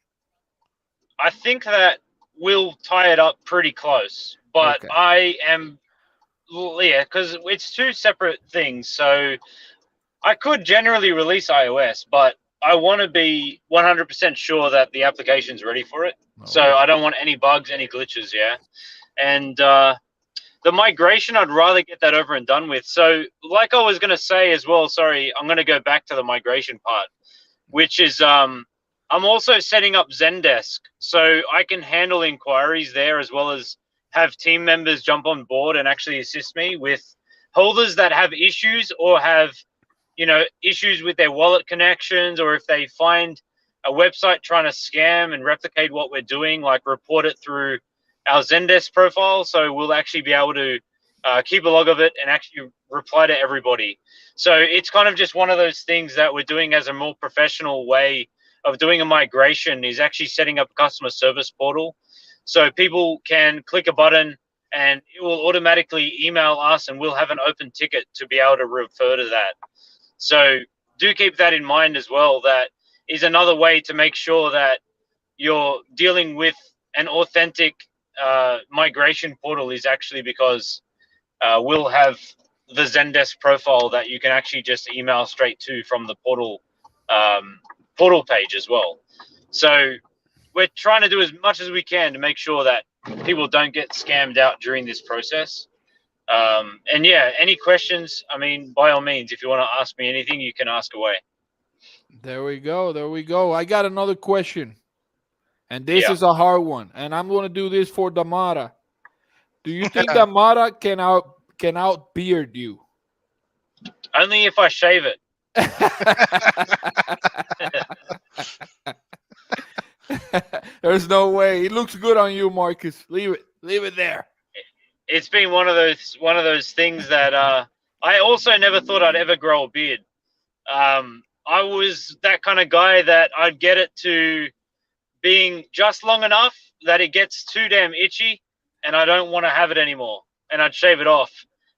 I think that we'll tie it up pretty close, but Okay. I am yeah, because it's two separate things. So I could generally release iOS, but I want to be 100% sure that the application's ready for it. So Oh. I don't want any bugs, any glitches, yeah. And the migration, I'd rather get that over and done with. So, like I was going to say as well, sorry, I'm going to go back to the migration part, which is I'm also setting up Zendesk so I can handle inquiries there as well as have team members jump on board and actually assist me with holders that have issues or have issues with their wallet connections, or if they find a website trying to scam and replicate what we're doing, like report it through our Zendesk profile. So we'll actually be able to keep a log of it and actually reply to everybody. So it's kind of just one of those things that we're doing as a more professional way of doing a migration, is actually setting up a customer service portal so people can click a button and it will automatically email us and we'll have an open ticket to be able to refer to that. So do keep that in mind as well. That is another way to make sure that you're dealing with an authentic migration portal, is actually because we'll have the Zendesk profile that you can actually just email straight to from the um, portal page as well. So we're trying to do as much as we can to make sure that people don't get scammed out during this process. And yeah, any questions? I mean, by all means, if you want to ask me anything, you can ask away. There we go. There we go. I got another question. And this Yeah. is a hard one. And I'm gonna do this for Damara. Do you think Damara can outbeard you? Only if I shave it. There's no way. It looks good on you, Marcus. Leave it. Leave it there. It's been one of those things that I also never thought I'd ever grow a beard. I was that kind of guy that I'd get it to being just long enough that it gets too damn itchy and I don't want to have it anymore. And I'd shave it off.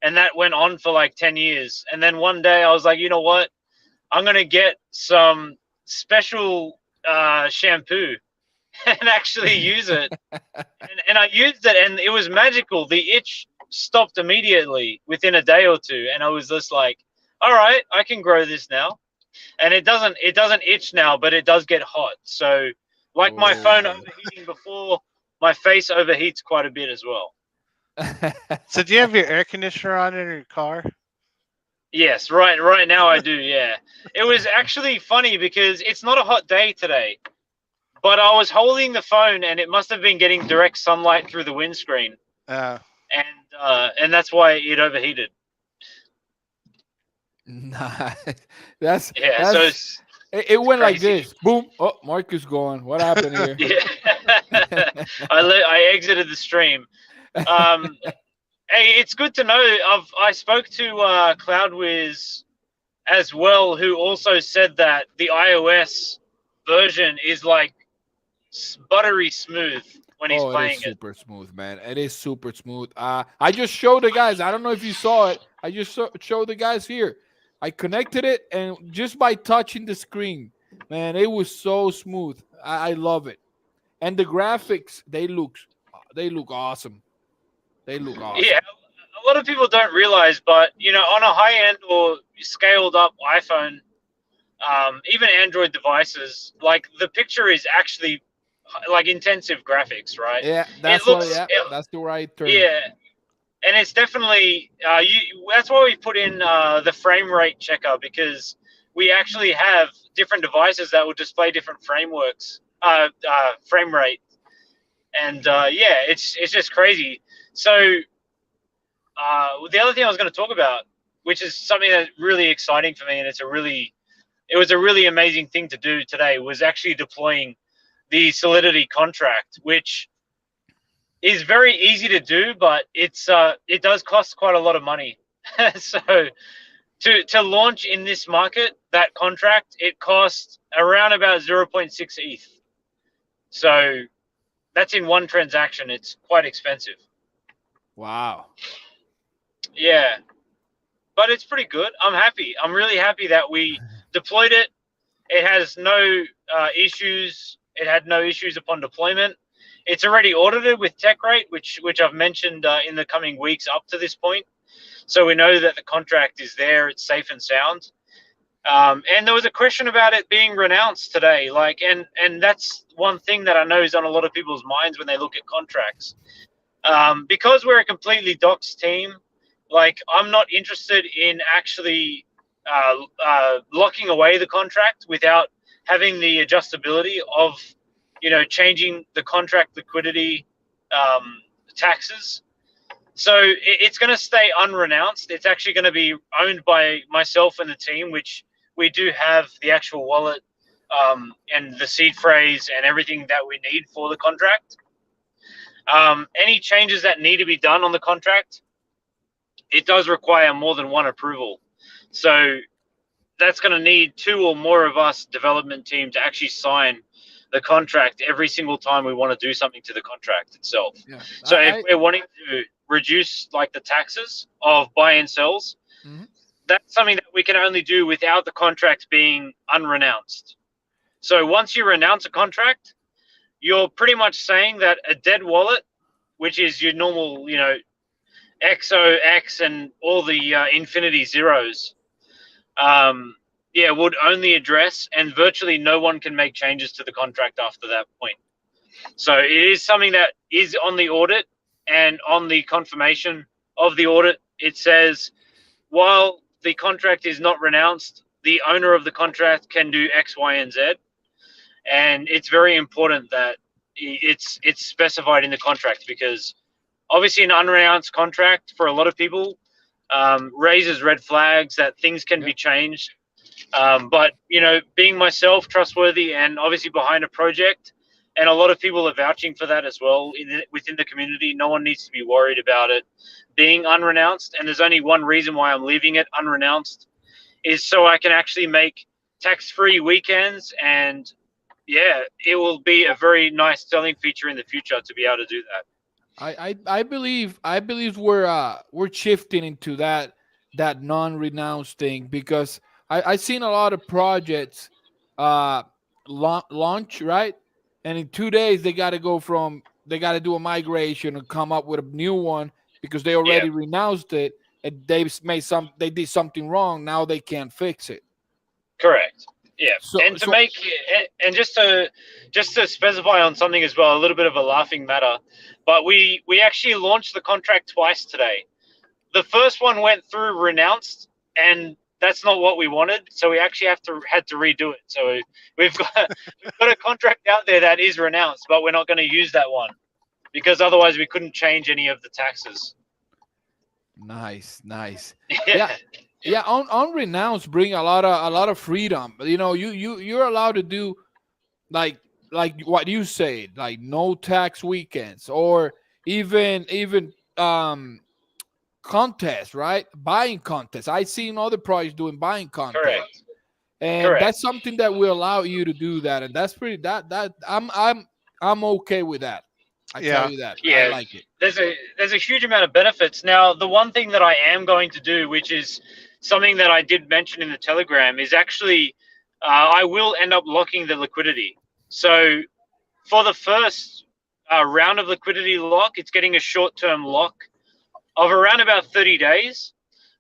And that went on for like 10 years. And then one day I was like, you know what? I'm going to get some special shampoo and actually use it. And I used it and it was magical. The itch stopped immediately within a day or two. And I was just like, all right, I can grow this now. And it doesn't itch now, but it does get hot. So like my phone Oh. overheating before, my face overheats quite a bit as well. So do you have your air conditioner on in your car? Yes, right now I do, yeah. It was actually funny because it's not a hot day today, but I was holding the phone and it must have been getting direct sunlight through the windscreen, Uh, and that's why it overheated. Nice. That's Yeah, so that's it went like crazy. this. Boom. Oh, Marcus gone. What happened here? Yeah, I exited the stream. Um, hey, it's good to know. I spoke to CloudWiz as well, who also said that the iOS version is like buttery smooth when he's Oh, it is playing it. super smooth, man. It is super smooth. I just showed the guys. I don't know if you saw it. I just showed the guys here. I connected it, and just by touching the screen, man, it was so smooth. I love it. And the graphics, they look awesome. They look Yeah, awesome. a lot of people don't realize, but on a high end or scaled up iPhone, even Android devices, like the picture is actually like intensive graphics, right? Yeah, It that's what. looks, Yeah, that's the right term. yeah, and it's definitely that's why we put in the frame rate checker, because we actually have different devices that will display different frame rate, and yeah, it's just crazy. So the other thing I was going to talk about, which is something that's really exciting for me, and it was a really amazing thing to do today, was actually deploying the Solidity contract, which is very easy to do, but it does cost quite a lot of money. So to launch in this market, that contract, it costs around about 0.6 ETH. So that's in one transaction. It's quite expensive. Wow. Yeah, but it's pretty good. I'm happy. I'm really happy that we deployed it. It has no issues. It had no issues upon deployment. It's already audited with TechRate, which I've mentioned in the coming weeks up to this point. So we know that the contract is there. It's safe and sound. And there was a question about it being renounced today. And that's one thing that I know is on a lot of people's minds when they look at contracts. Because we're a completely docs team, I'm not interested in actually locking away the contract without having the adjustability of, changing the contract liquidity taxes. So it's going to stay unrenounced. It's actually going to be owned by myself and the team, which we do have the actual wallet and the seed phrase and everything that we need for the contract. Any changes that need to be done on the contract, it does require more than one approval. So that's going to need two or more of us development team to actually sign the contract every single time we want to do something to the contract itself. Yeah. So if we're wanting to reduce the taxes of buy and sells, Mhm. that's something that we can only do without the contract being unrenounced. So once you renounce a contract, you're pretty much saying that a dead wallet, which is your normal, XOX and all the infinity zeros, would only address, and virtually no one can make changes to the contract after that point. So it is something that is on the audit, and on the confirmation of the audit, it says, while the contract is not renounced, the owner of the contract can do X, Y, and Z. And it's very important that it's specified in the contract, because obviously an unrenounced contract for a lot of people raises red flags that things can be changed. But being myself, trustworthy, and obviously behind a project, and a lot of people are vouching for that as well within the community. No one needs to be worried about it being unrenounced. And there's only one reason why I'm leaving it unrenounced, is so I can actually make tax-free weekends. And yeah, it will be a very nice selling feature in the future to be able to do that. I believe we're shifting into that non-renounced thing, because I seen a lot of projects uh launch, right, and in 2 days they got to do a migration and come up with a new one because they Yeah, already renounced it, and they did something wrong, now they can't fix it. correct. Yeah, so and to so make and just to specify on something as well, a little bit of a laughing matter, but we actually launched the contract twice today. The first one went through renounced, and that's not what we wanted, so we actually had to redo it. So we've got we've got a contract out there that is renounced, but we're not going to use that one because otherwise we couldn't change any of the taxes. nice. Yeah, Yeah, yeah. On renounce bring a lot of freedom. You're allowed to do like what you said, like no tax weekends, or even contests, right? Buying contests. I seen other projects doing buying contests, correct, and correct. that's something that will allow you to do that, and that's pretty. That I'm okay with that. I tell Yeah. you that I Yeah, like it. there's a huge amount of benefits. Now, the one thing that I am going to do, which is something that I did mention in the Telegram, is actually I will end up locking the liquidity. So for the first round of liquidity lock, it's getting a short-term lock of around about 30 days.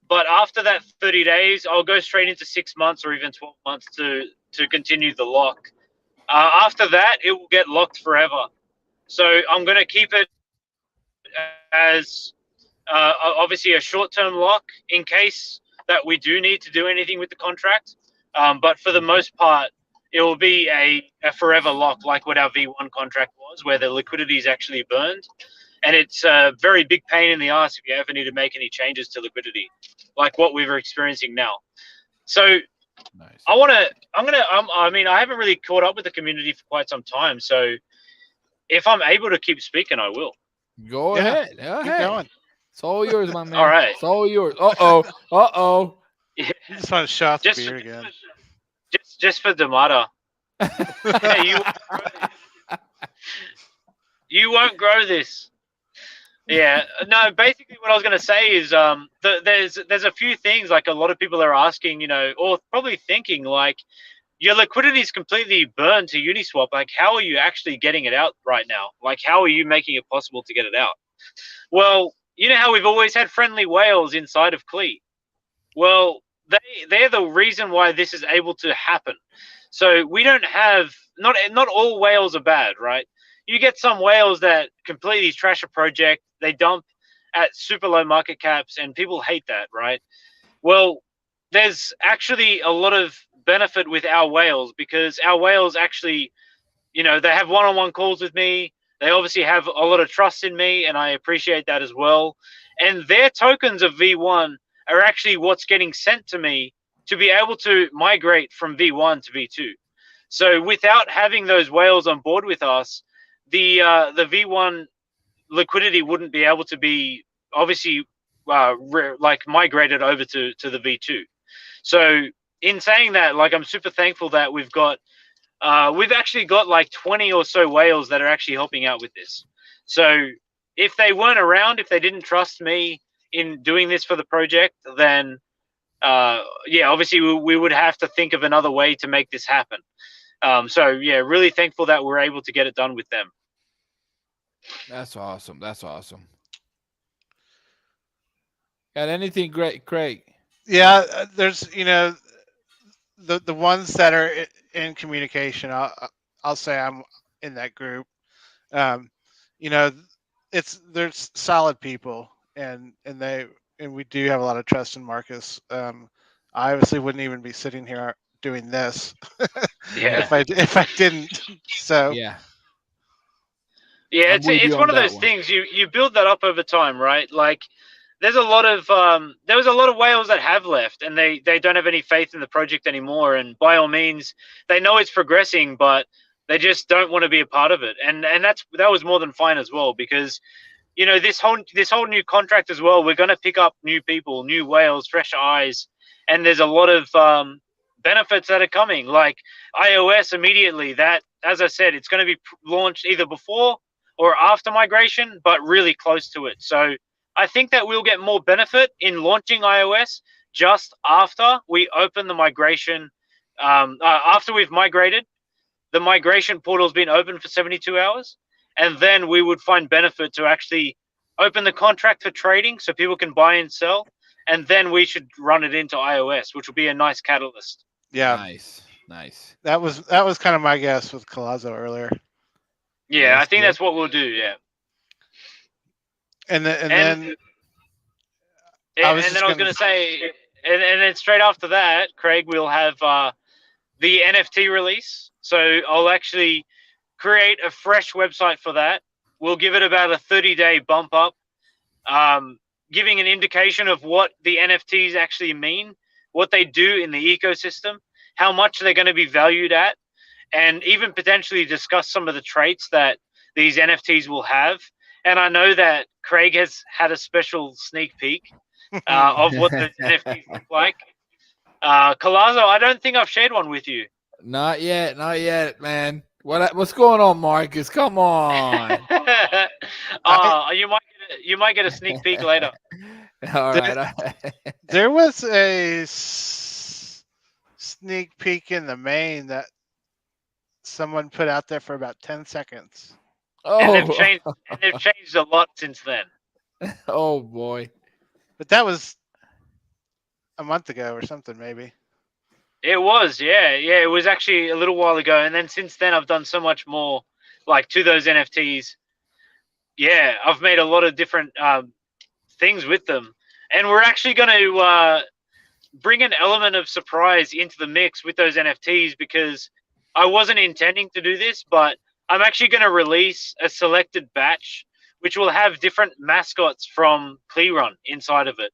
But after that 30 days, I'll go straight into 6 months or even 12 months to continue the lock. After that, it will get locked forever. So I'm going to keep it as obviously a short-term lock in case that we do need to do anything with the contract. But for the most part, it will be a forever lock, like what our V1 contract was, where the liquidity is actually burned. And it's a very big pain in the ass if you ever need to make any changes to liquidity, like what we were experiencing now. So Nice. I mean, I haven't really caught up with the community for quite some time. So if I'm able to keep speaking, I will. Go Yeah. ahead. Go Keep ahead. going. It's all yours, my All man. right. It's all yours. Uh oh. Yeah, You just want to shot the just beer again. just for Demata. you you won't grow this. Yeah, no. Basically, what I was going to say is, there's a few things like a lot of people are asking, or probably thinking like, your liquidity is completely burned to Uniswap. Like, how are you actually getting it out right now? Like, how are you making it possible to get it out? Well, you know how we've always had friendly whales inside of Klee. Well, they're the reason why this is able to happen. So we don't have not all whales are bad, right? You get some whales that completely trash a project, they dump at super low market caps, and people hate that, right? Well, there's actually a lot of benefit with our whales because our whales actually, they have one-on-one calls with me. They obviously have a lot of trust in me, and I appreciate that as well. And their tokens of V1 are actually what's getting sent to me to be able to migrate from V1 to V2. So without having those whales on board with us, the V1 liquidity wouldn't be able to be obviously like migrated over to the V2. So in saying that, like, I'm super thankful that we've actually got like 20 or so whales that are actually helping out with this. So if they weren't around, if they didn't trust me in doing this for the project, then yeah, obviously we would have to think of another way to make this happen. So yeah, really thankful that we're able to get it done with them. That's awesome. That's awesome. Got anything great, Craig? Yeah, there's the ones that are in communication. I'll say I'm in that group. Um, you know, there's solid people, and we do have a lot of trust in Marcus. I obviously wouldn't even be sitting here doing this Yeah. if I didn't. So Yeah, Yeah, I'm with it's you on one of that those one. things you build that up over time, right? Like there's a lot of there was a lot of whales that have left, and they don't have any faith in the project anymore. And by all means, they know it's progressing, but they just don't want to be a part of it. And that was more than fine as well, because this whole new contract as well. We're going to pick up new people, new whales, fresh eyes, and there's a lot of benefits that are coming, like iOS immediately. That, as I said, it's going to be launched either before or after migration, but really close to it. So I think that we'll get more benefit in launching iOS just after we open the migration. After we've migrated, the migration portal's been open for 72 hours, and then we would find benefit to actually open the contract for trading so people can buy and sell, and then we should run it into iOS, which will be a nice catalyst. Yeah, Nice. that was kind of my guess with Colazo earlier. Yeah, That's I think good. that's what we'll do. Yeah, And and then I was and just then I was gonna going to say, and then straight after that, Craig, we'll have the NFT release. So I'll actually create a fresh website for that. We'll give it about a 30-day bump up, giving an indication of what the NFTs actually mean, what they do in the ecosystem, how much they're going to be valued at, and even potentially discuss some of the traits that these NFTs will have. And I know that Craig has had a special sneak peek of what the NFTs look like. Colazo, I don't think I've shared one with you. Not yet, man. What's going on, Marcus? Come on. You might get a sneak peek later. All there, right. there was a sneak peek in the main that someone put out there for about 10 seconds. And they've Oh, changed a lot since then. oh boy. But that was a month ago or something, maybe. It was, yeah. It was actually a little while ago, and then since then I've done so much more, like to those NFTs. Yeah, I've made a lot of different things with them, and we're actually going to bring an element of surprise into the mix with those NFTs, because I wasn't intending to do this, but I'm actually going to release a selected batch which will have different mascots from Klee Run inside of it.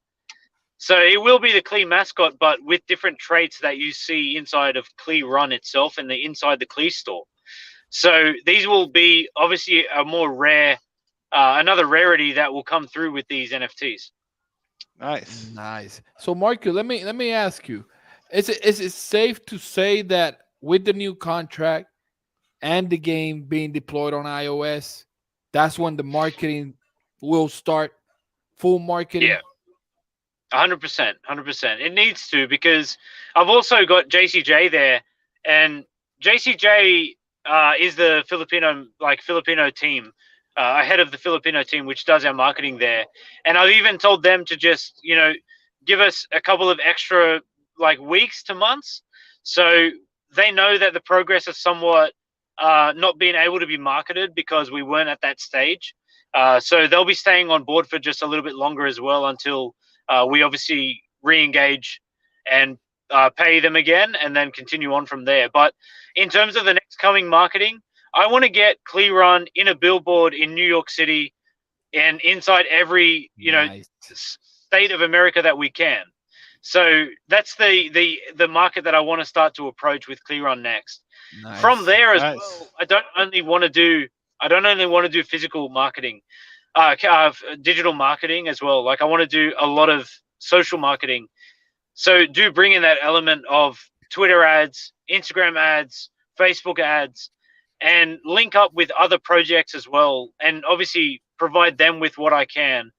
So it will be the Klee mascot, but with different traits that you see inside of Klee Run itself and inside the Klee store. So these will be obviously a more rare, another rarity that will come through with these NFTs. Nice. So, Marco, let me ask you: is it safe to say that with the new contract and the game being deployed on iOS, that's when the marketing will start, full marketing? Yeah, 100%, 100%. It needs to, because I've also got JCJ there, and JCJ is the Filipino team, ahead of the Filipino team, which does our marketing there. And I've even told them to just, give us a couple of extra weeks to months, so they know that the progress is somewhat not being able to be marketed because we weren't at that stage. So they'll be staying on board for just a little bit longer as well, until we obviously re-engage and pay them again, and then continue on from there. But in terms of the next coming marketing, I want to get Klee Run in a billboard in New York City and inside every Nice. state of America that we can. So that's the market that I want to start to approach with Klee Run next. Nice. From there as Nice. well, I don't only want to do physical marketing, digital marketing as well. Like, I want to do a lot of social marketing. So do bring in that element of Twitter ads, Instagram ads, Facebook ads, and link up with other projects as well. And obviously provide them with what I can,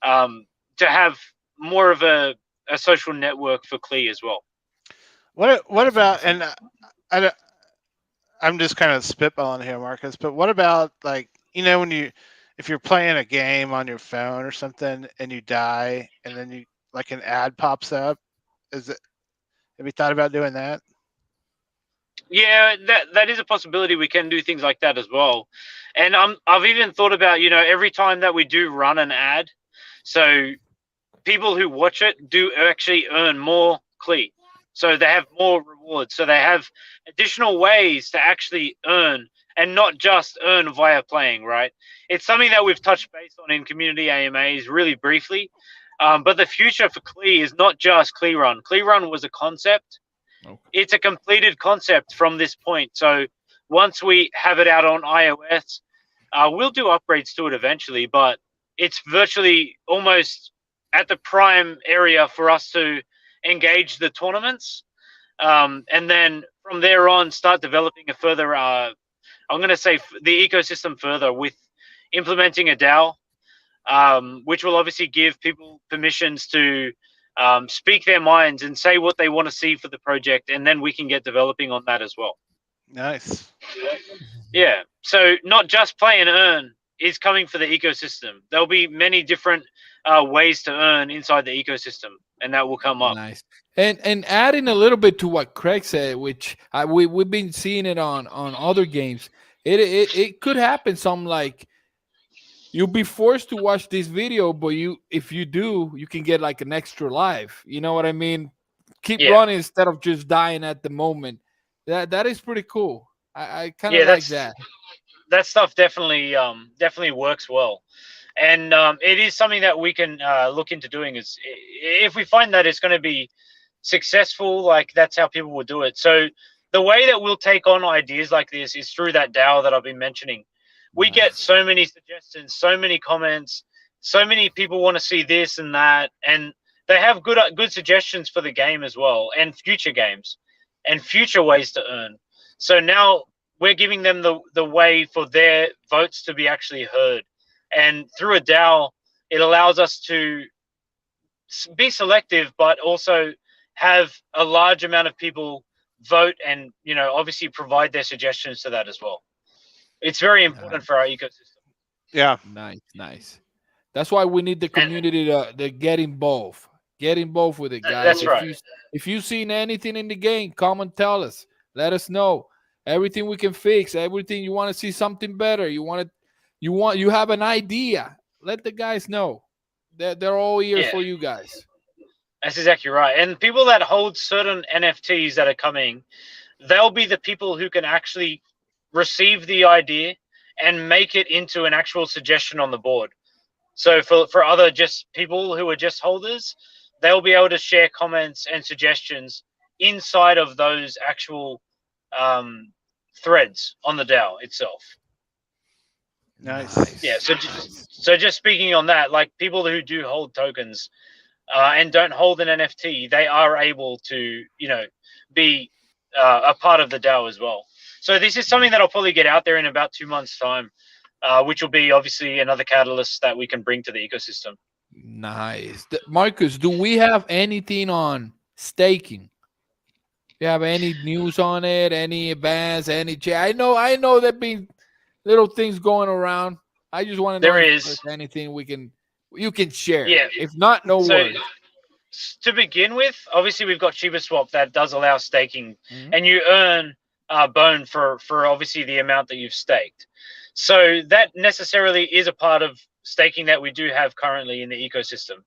to have more of a social network for Klee as well. What about, and I'm just kind of spitballing here, Marcus, but what about, if you're playing a game on your phone or something and you die, and then an ad pops up, have you thought about doing that? Yeah, that is a possibility. We can do things like that as well. And I've even thought about, every time that we do run an ad, so people who watch it do actually earn more Klee. So they have more rewards. So they have additional ways to actually earn, and not just earn via playing, right? It's something that we've touched base on in community AMAs really briefly. But the future for Klee is not just Klee Run. Klee Run was a concept. Okay. It's a completed concept from this point. So once we have it out on iOS, we'll do upgrades to it eventually, but it's virtually almost at the prime area for us to engage the tournaments. And then from there on, start developing a further, I'm going to say the ecosystem further with implementing a DAO, which will obviously give people permissions to speak their minds and say what they want to see for the project. And then we can get developing on that as well. Nice. Yeah. So not just play and earn is coming for the ecosystem. There'll be many different ways to earn inside the ecosystem, and that will come up. Nice. And adding a little bit to what Craig said, which we've been seeing it on other games. It could happen. Some like you'll be forced to watch this video, but if you do, you can get like an extra life. You know what I mean? Keep running instead of just dying at the moment. That is pretty cool. I kind of like that. That stuff definitely works well, and it is something that we can look into doing. Is if we find that it's going to be successful, like that's how people will do it. So the way that we'll take on ideas like this is through that DAO that I've been mentioning. We get so many suggestions, so many comments, so many people want to see this and that, and they have good suggestions for the game as well, and future games, and future ways to earn. So now we're giving them the way for their votes to be actually heard, and through a DAO, it allows us to be selective, but also have a large amount of people vote, and obviously provide their suggestions to that as well. It's very important for our ecosystem. Yeah. Nice. That's why we need the community to get involved. Get involved with it, guys. That's right. If you've seen anything in the game, come and tell us. Let us know. Everything we can fix. Everything you want to see something better. You have an idea. Let the guys know. They're all ears for you guys. That's exactly right. And people that hold certain NFTs that are coming, they'll be the people who can actually receive the idea and make it into an actual suggestion on the board. So for other just people who are just holders, they'll be able to share comments and suggestions inside of those actual threads on the DAO itself. Nice. Yeah. So just speaking on that, like people who do hold tokens and don't hold an NFT, they are able to be a part of the DAO as well. So this is something that I'll probably get out there in about 2 months' time, which will be obviously another catalyst that we can bring to the ecosystem. Nice. Marcus, do we have anything on staking? Do you have any news on it? Any advance? I know there've been little things going around. I just want to know if there's anything you can share. Yeah. If not, no worries. To begin with, obviously we've got ShibaSwap that does allow staking, and you earn bone for obviously the amount that you've staked. So that necessarily is a part of staking that we do have currently in the ecosystem.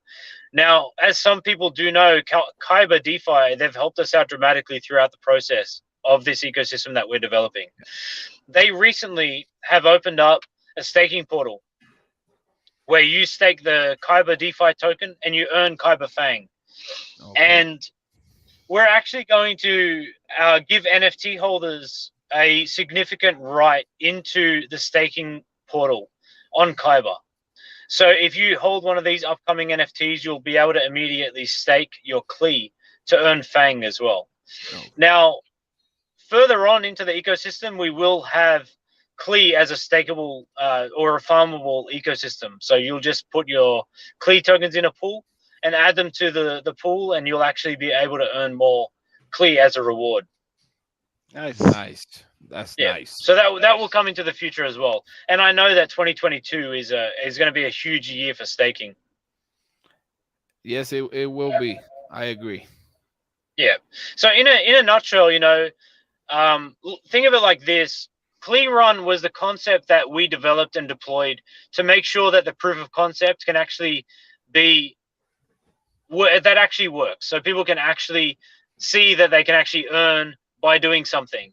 Now, as some people do know, Kyber DeFi, they've helped us out dramatically throughout the process of this ecosystem that we're developing. They recently have opened up a staking portal where you stake the Kyber DeFi token and you earn Kyber Fang. Okay. And we're actually going to give NFT holders a significant right into the staking portal on Kyber. So if you hold one of these upcoming NFTs, you'll be able to immediately stake your Klee to earn Fang as well. Okay. Now, further on into the ecosystem, we will have Klee as a stakeable or a farmable ecosystem. So you'll just put your Klee tokens in a pool and add them to the pool, and you'll actually be able to earn more Klee as a reward. Nice. That's nice. So that will come into the future as well. And I know that 2022 is going to be a huge year for staking. Yes, it will be. I agree. Yeah. So in a nutshell, think of it like this. Klee Run was the concept that we developed and deployed to make sure that the proof of concept can actually that actually works. So people can actually see that they can actually earn by doing something.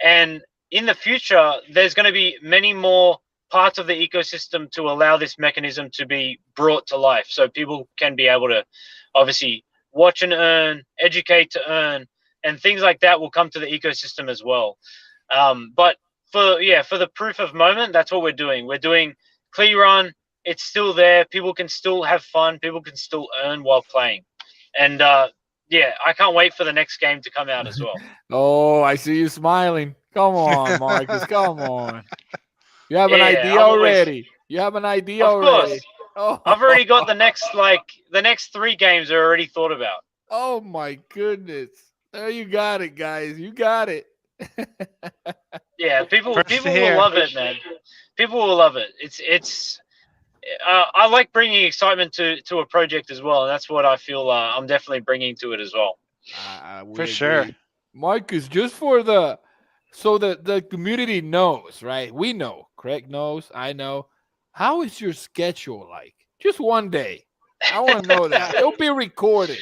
And in the future, there's going to be many more parts of the ecosystem to allow this mechanism to be brought to life, so people can be able to obviously watch and earn, educate to earn, and things like that will come to the ecosystem as well. But for the proof of moment, that's what we're doing. We're doing Klee Run. It's still there. People can still have fun. People can still earn while playing. And I can't wait for the next game to come out as well. Oh, I see you smiling. Come on, Marcus. Come on. You have an Yeah, idea I'm always, already. You have an idea of already. course. Oh, I've already got the next 3 games are already thought about. oh my goodness. There you got it, guys. You got it. Yeah, First to people will hear. love it, man. People will love it. It's I like bringing excitement to a project as well, and that's what I feel I'm definitely bringing to it as well. We For sure. agree. Marcus, just for the so that the community knows, right? We know. Craig knows. I know. How is your schedule like? Just one day. I want to know that. It'll be recorded.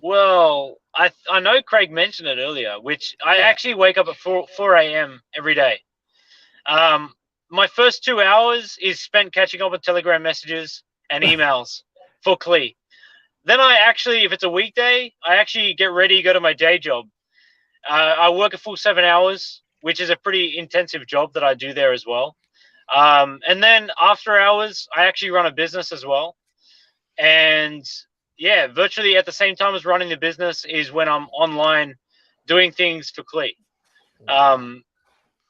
Well, I know Craig mentioned it earlier, which I Yeah. actually wake up at 4 a.m. every day. My first 2 hours is spent catching up with Telegram messages and emails for Klee. Then I actually, if it's a weekday, I actually get ready, go to my day job. I work a full 7 hours, which is a pretty intensive job that I do there as well. And then after hours, I actually run a business as well. And yeah, virtually at the same time as running the business is when I'm online doing things for Klee. Um,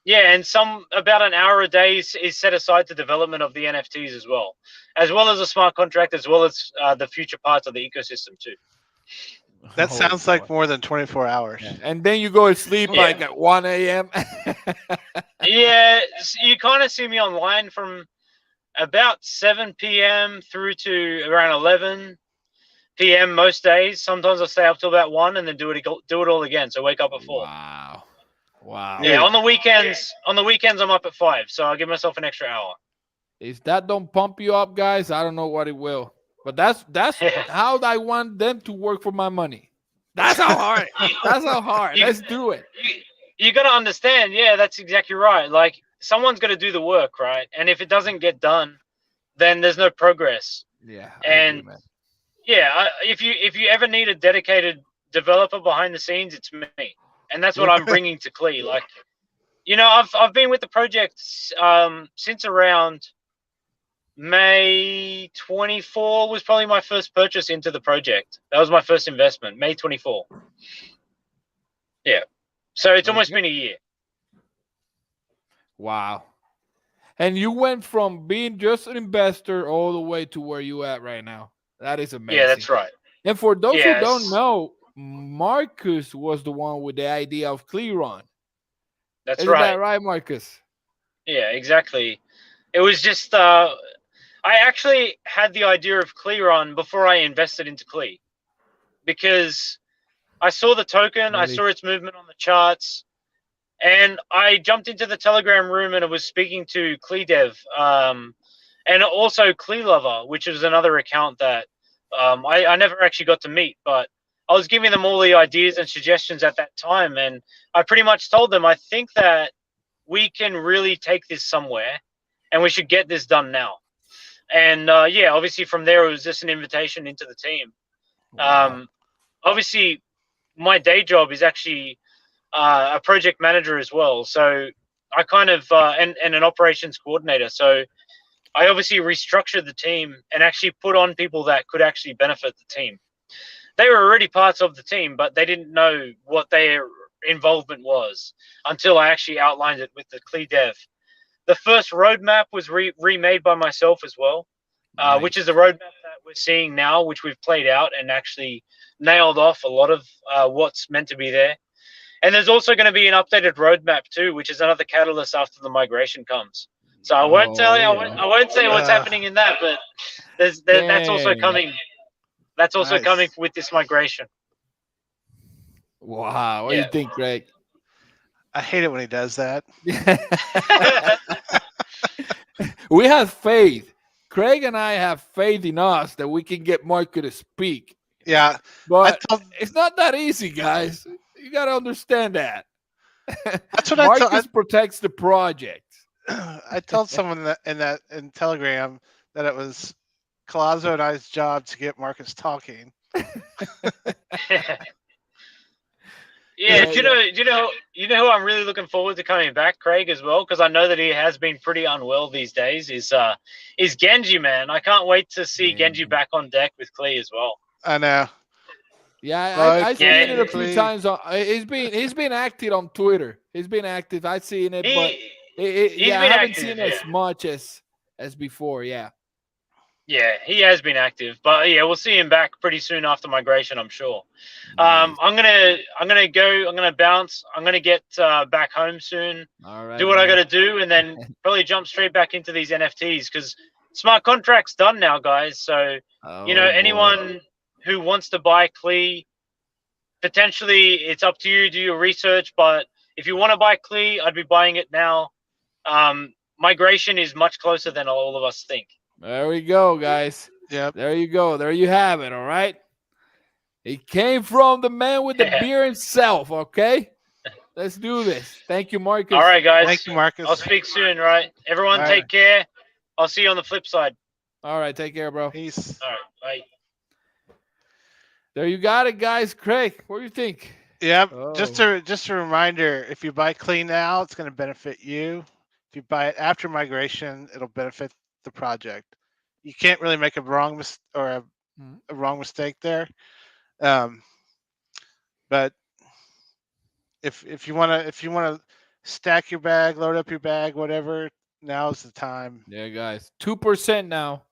yeah, and some about an hour a day is set aside to development of the NFTs as well as a smart contract, as well as the future parts of the ecosystem too. That Oh sounds boy. like more than 24 hours. Yeah. And then you go to sleep Yeah. like at 1 a.m. Yeah, you kind of see me online from about 7 p.m. through to around 11 p.m. most days. Sometimes I stay up till about 1 and then do it all again. So wake up at 4. Wow. Wow. Yeah, Dude. on the weekends I'm up at 5, so I'll give myself an extra hour. If that don't pump you up, guys, I don't know what it will. But that's Yeah. how I want them to work for my money. That's how hard. That's how hard. You- Let's do it. you got to understand, yeah, that's exactly right. Like someone's got to do the work, right? And if it doesn't get done, then there's no progress. Yeah. And man. yeah, if you ever need a dedicated developer behind the scenes, it's me, and that's what I'm bringing to Klee. Like, I've been with the project since around May 24 was probably my first purchase into the project. That was my first investment, May 24. Yeah, so it's almost been a year. Wow. And you went from being just an investor all the way to where you at right now. That is amazing. Yeah, that's right. And for those who don't Yes. know, Marcus was the one with the idea of Klee Run. That's Isn't right. that right, Marcus? Yeah, exactly. It was just I actually had the idea of Klee Run before I invested into Klee, because I saw the token, I Really? saw its movement on the charts, and I jumped into the Telegram room and I was speaking to Klee Dev, and also Klee Lover, which is another account that I never actually got to meet, but I was giving them all the ideas and suggestions at that time, and I pretty much told them I think that we can really take this somewhere, and we should get this done now. And obviously from there it was just an invitation into the team. Wow. Obviously, my day job is actually a project manager as well, so I kind of and an operations coordinator. So I obviously restructured the team and actually put on people that could actually benefit the team. They were already parts of the team, but they didn't know what their involvement was until I actually outlined it with the Klee Dev. The first roadmap was remade by myself as well, which is the roadmap that we're seeing now, which we've played out and actually nailed off a lot of what's meant to be there. And there's also going to be an updated roadmap too, which is another catalyst after the migration comes. So I won't tell you, I won't say what's happening in that, but that's also Dang. coming. That's also Nice. coming with this migration. Wow. What do you Yeah. think, Greg? I hate it when he does that. We have faith. Craig and I have faith in us that we can get Marco to speak. Yeah. But told- it's not that easy, guys. You got to understand that. That's what I told. Marcus protects the project. I told someone that in Telegram that it was Colazo and I's job to get Marcus talking. Yeah, Yeah, If do you yeah. know? Do you know? You know who I'm really looking forward to coming back, Craig, as well, because I know that he has been pretty unwell these days. Is Genji, man? I can't wait to see Genji Genji. back on deck with Klee as well. I know, Yeah, bye, I Yeah, seen it a few Klee. times. He's been active on Twitter. He's been active. I seen it, but he he's yeah, I been haven't active. seen Yeah, as much as before. Yeah. yeah, he has been active, but yeah, we'll see him back pretty soon after migration, I'm sure. Nice. I'm gonna go. I'm gonna bounce. I'm gonna get back home soon. All Do right, what I man. got to do, and then probably jump straight back into these NFTs because smart contracts done now, guys. So Oh boy. anyone who wants to buy Klee, potentially it's up to you. Do your research, but if you want to buy Klee, I'd be buying it now. Migration is much closer than all of us think. There we go, guys. Yep. There you go. There you have it. All right. It came from the man with the beer himself. Okay. Let's do this. Thank you, All Marcus. right, guys. Thank you, I'll Marcus. speak soon. Right, All everyone, right. take care. I'll see you on the flip side. All right. Take care, bro. Peace. All right, bye. There you got it, guys. Craig, what do you think? Yep. Oh, Just a reminder: if you buy Clean now, it's going to benefit you. If you buy it after migration, it'll benefit the project. You can't really make a mhm. a wrong mistake there. Um, but if you wanna stack your bag, load up your bag, whatever, now's the time. Yeah, guys. 2% now.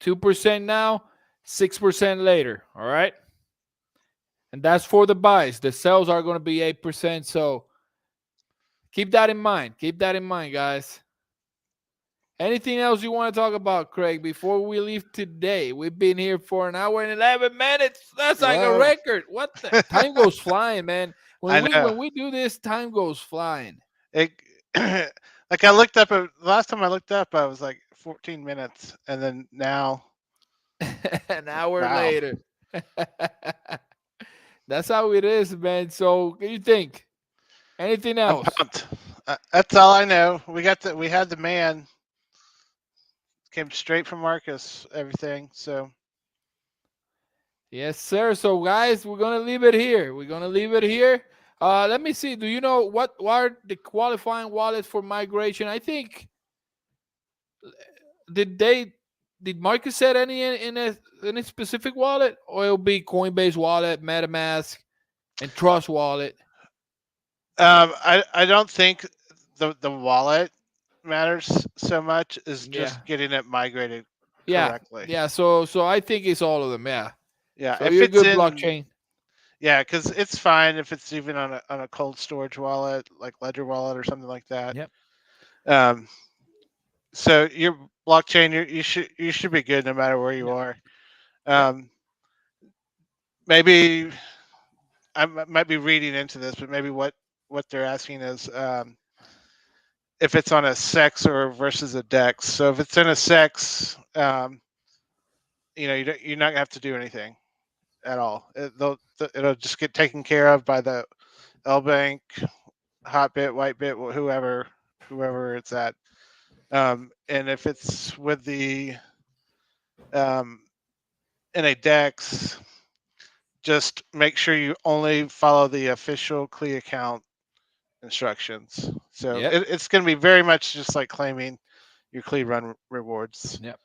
2% now. 6% later. All right. And that's for the buys. The sells are going to be 8%. So keep that in mind. Keep that in mind, guys. Anything else you want to talk about, Craig, before we leave today? We've been here for an hour and 11 minutes. That's like a Whoa. record. What the time goes flying, man. I know. When we do this, time goes flying. It like I looked up last time I looked up I was like 14 minutes and then now An hour wow. later. That's how it is, man. So, what do you think? Anything I'm else? pumped. That's all I know. We had the man came straight from Marcus everything. So Yes, sir. So, guys, we're gonna leave it here. We're gonna leave it here. Let me see. Do you know what are the qualifying wallets for migration? I think did they did Marcus set any in a any specific wallet, or it'll be Coinbase wallet, MetaMask, and Trust wallet. I don't think the wallet matters so much as Yeah, just getting it migrated yeah, correctly. yeah. So I think it's all of them. Yeah. Yeah, So if you're it's good in blockchain. yeah, because it's fine if it's even on a cold storage wallet like Ledger Wallet or something like that. Yep. Um, so your blockchain, you should be good no matter where you Yep. are. Yep. Um, maybe might be reading into this, but maybe what they're asking is if it's on a sex or versus a dex. So if it's in a sex, you're not gonna have to do anything at all. It'll just get taken care of by the L Bank, Hotbit, Whitebit, whoever it's at. And if it's with the um, in a dex, just make sure you only follow the official Klee account instructions. So Yep. it's going to be very much just like claiming your Klee run rewards. Yep.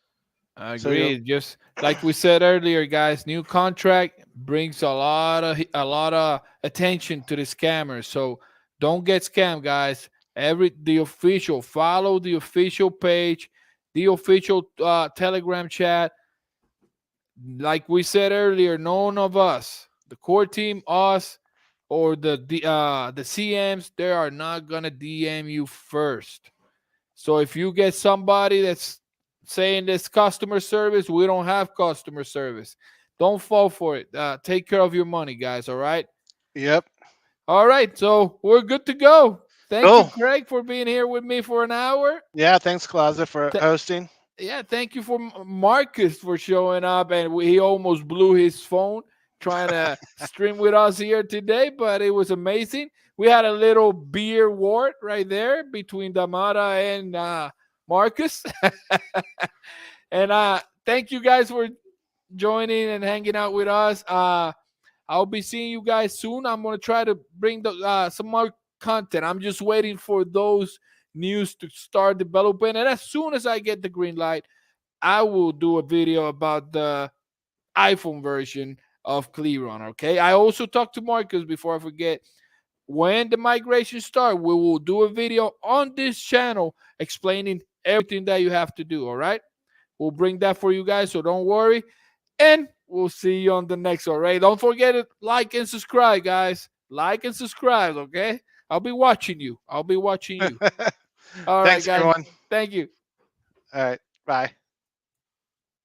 I So you'll agree. Just like we said earlier, guys, new contract brings a lot of attention to the scammers. So don't get scammed, guys. The official follow the official page, the official Telegram chat. Like we said earlier, none of us, the core team, us, or the CMs, they are not gonna DM you first. So if you get somebody that's saying this customer service, we don't have customer service. Don't fall for it. Take care of your money, guys. All right. yep. All right. So we're good to go. Thank you, Cool. Craig, for being here with me for an hour. Yeah. Thanks, Claudia, for Th- hosting. yeah. Thank you for Marcus for showing up, and he almost blew his phone. trying to stream with us here today, but it was amazing. We had a little beer war right there between Damara and Marcus. And thank you guys for joining and hanging out with us. I'll be seeing you guys soon. I'm gonna try to bring some more content. I'm just waiting for those news to start developing, and as soon as I get the green light, I will do a video about the iPhone version of Klee Runner. Okay. I also talked to Marcus before I forget. When the migration start, we will do a video on this channel explaining everything that you have to do. All right. We'll bring that for you guys, so don't worry. And we'll see you on the next one, right? Don't forget to like and subscribe, guys. Like and subscribe, okay? I'll be watching you. I'll be watching you. All right, Thanks, guys. everyone. Thank you. All right. Bye.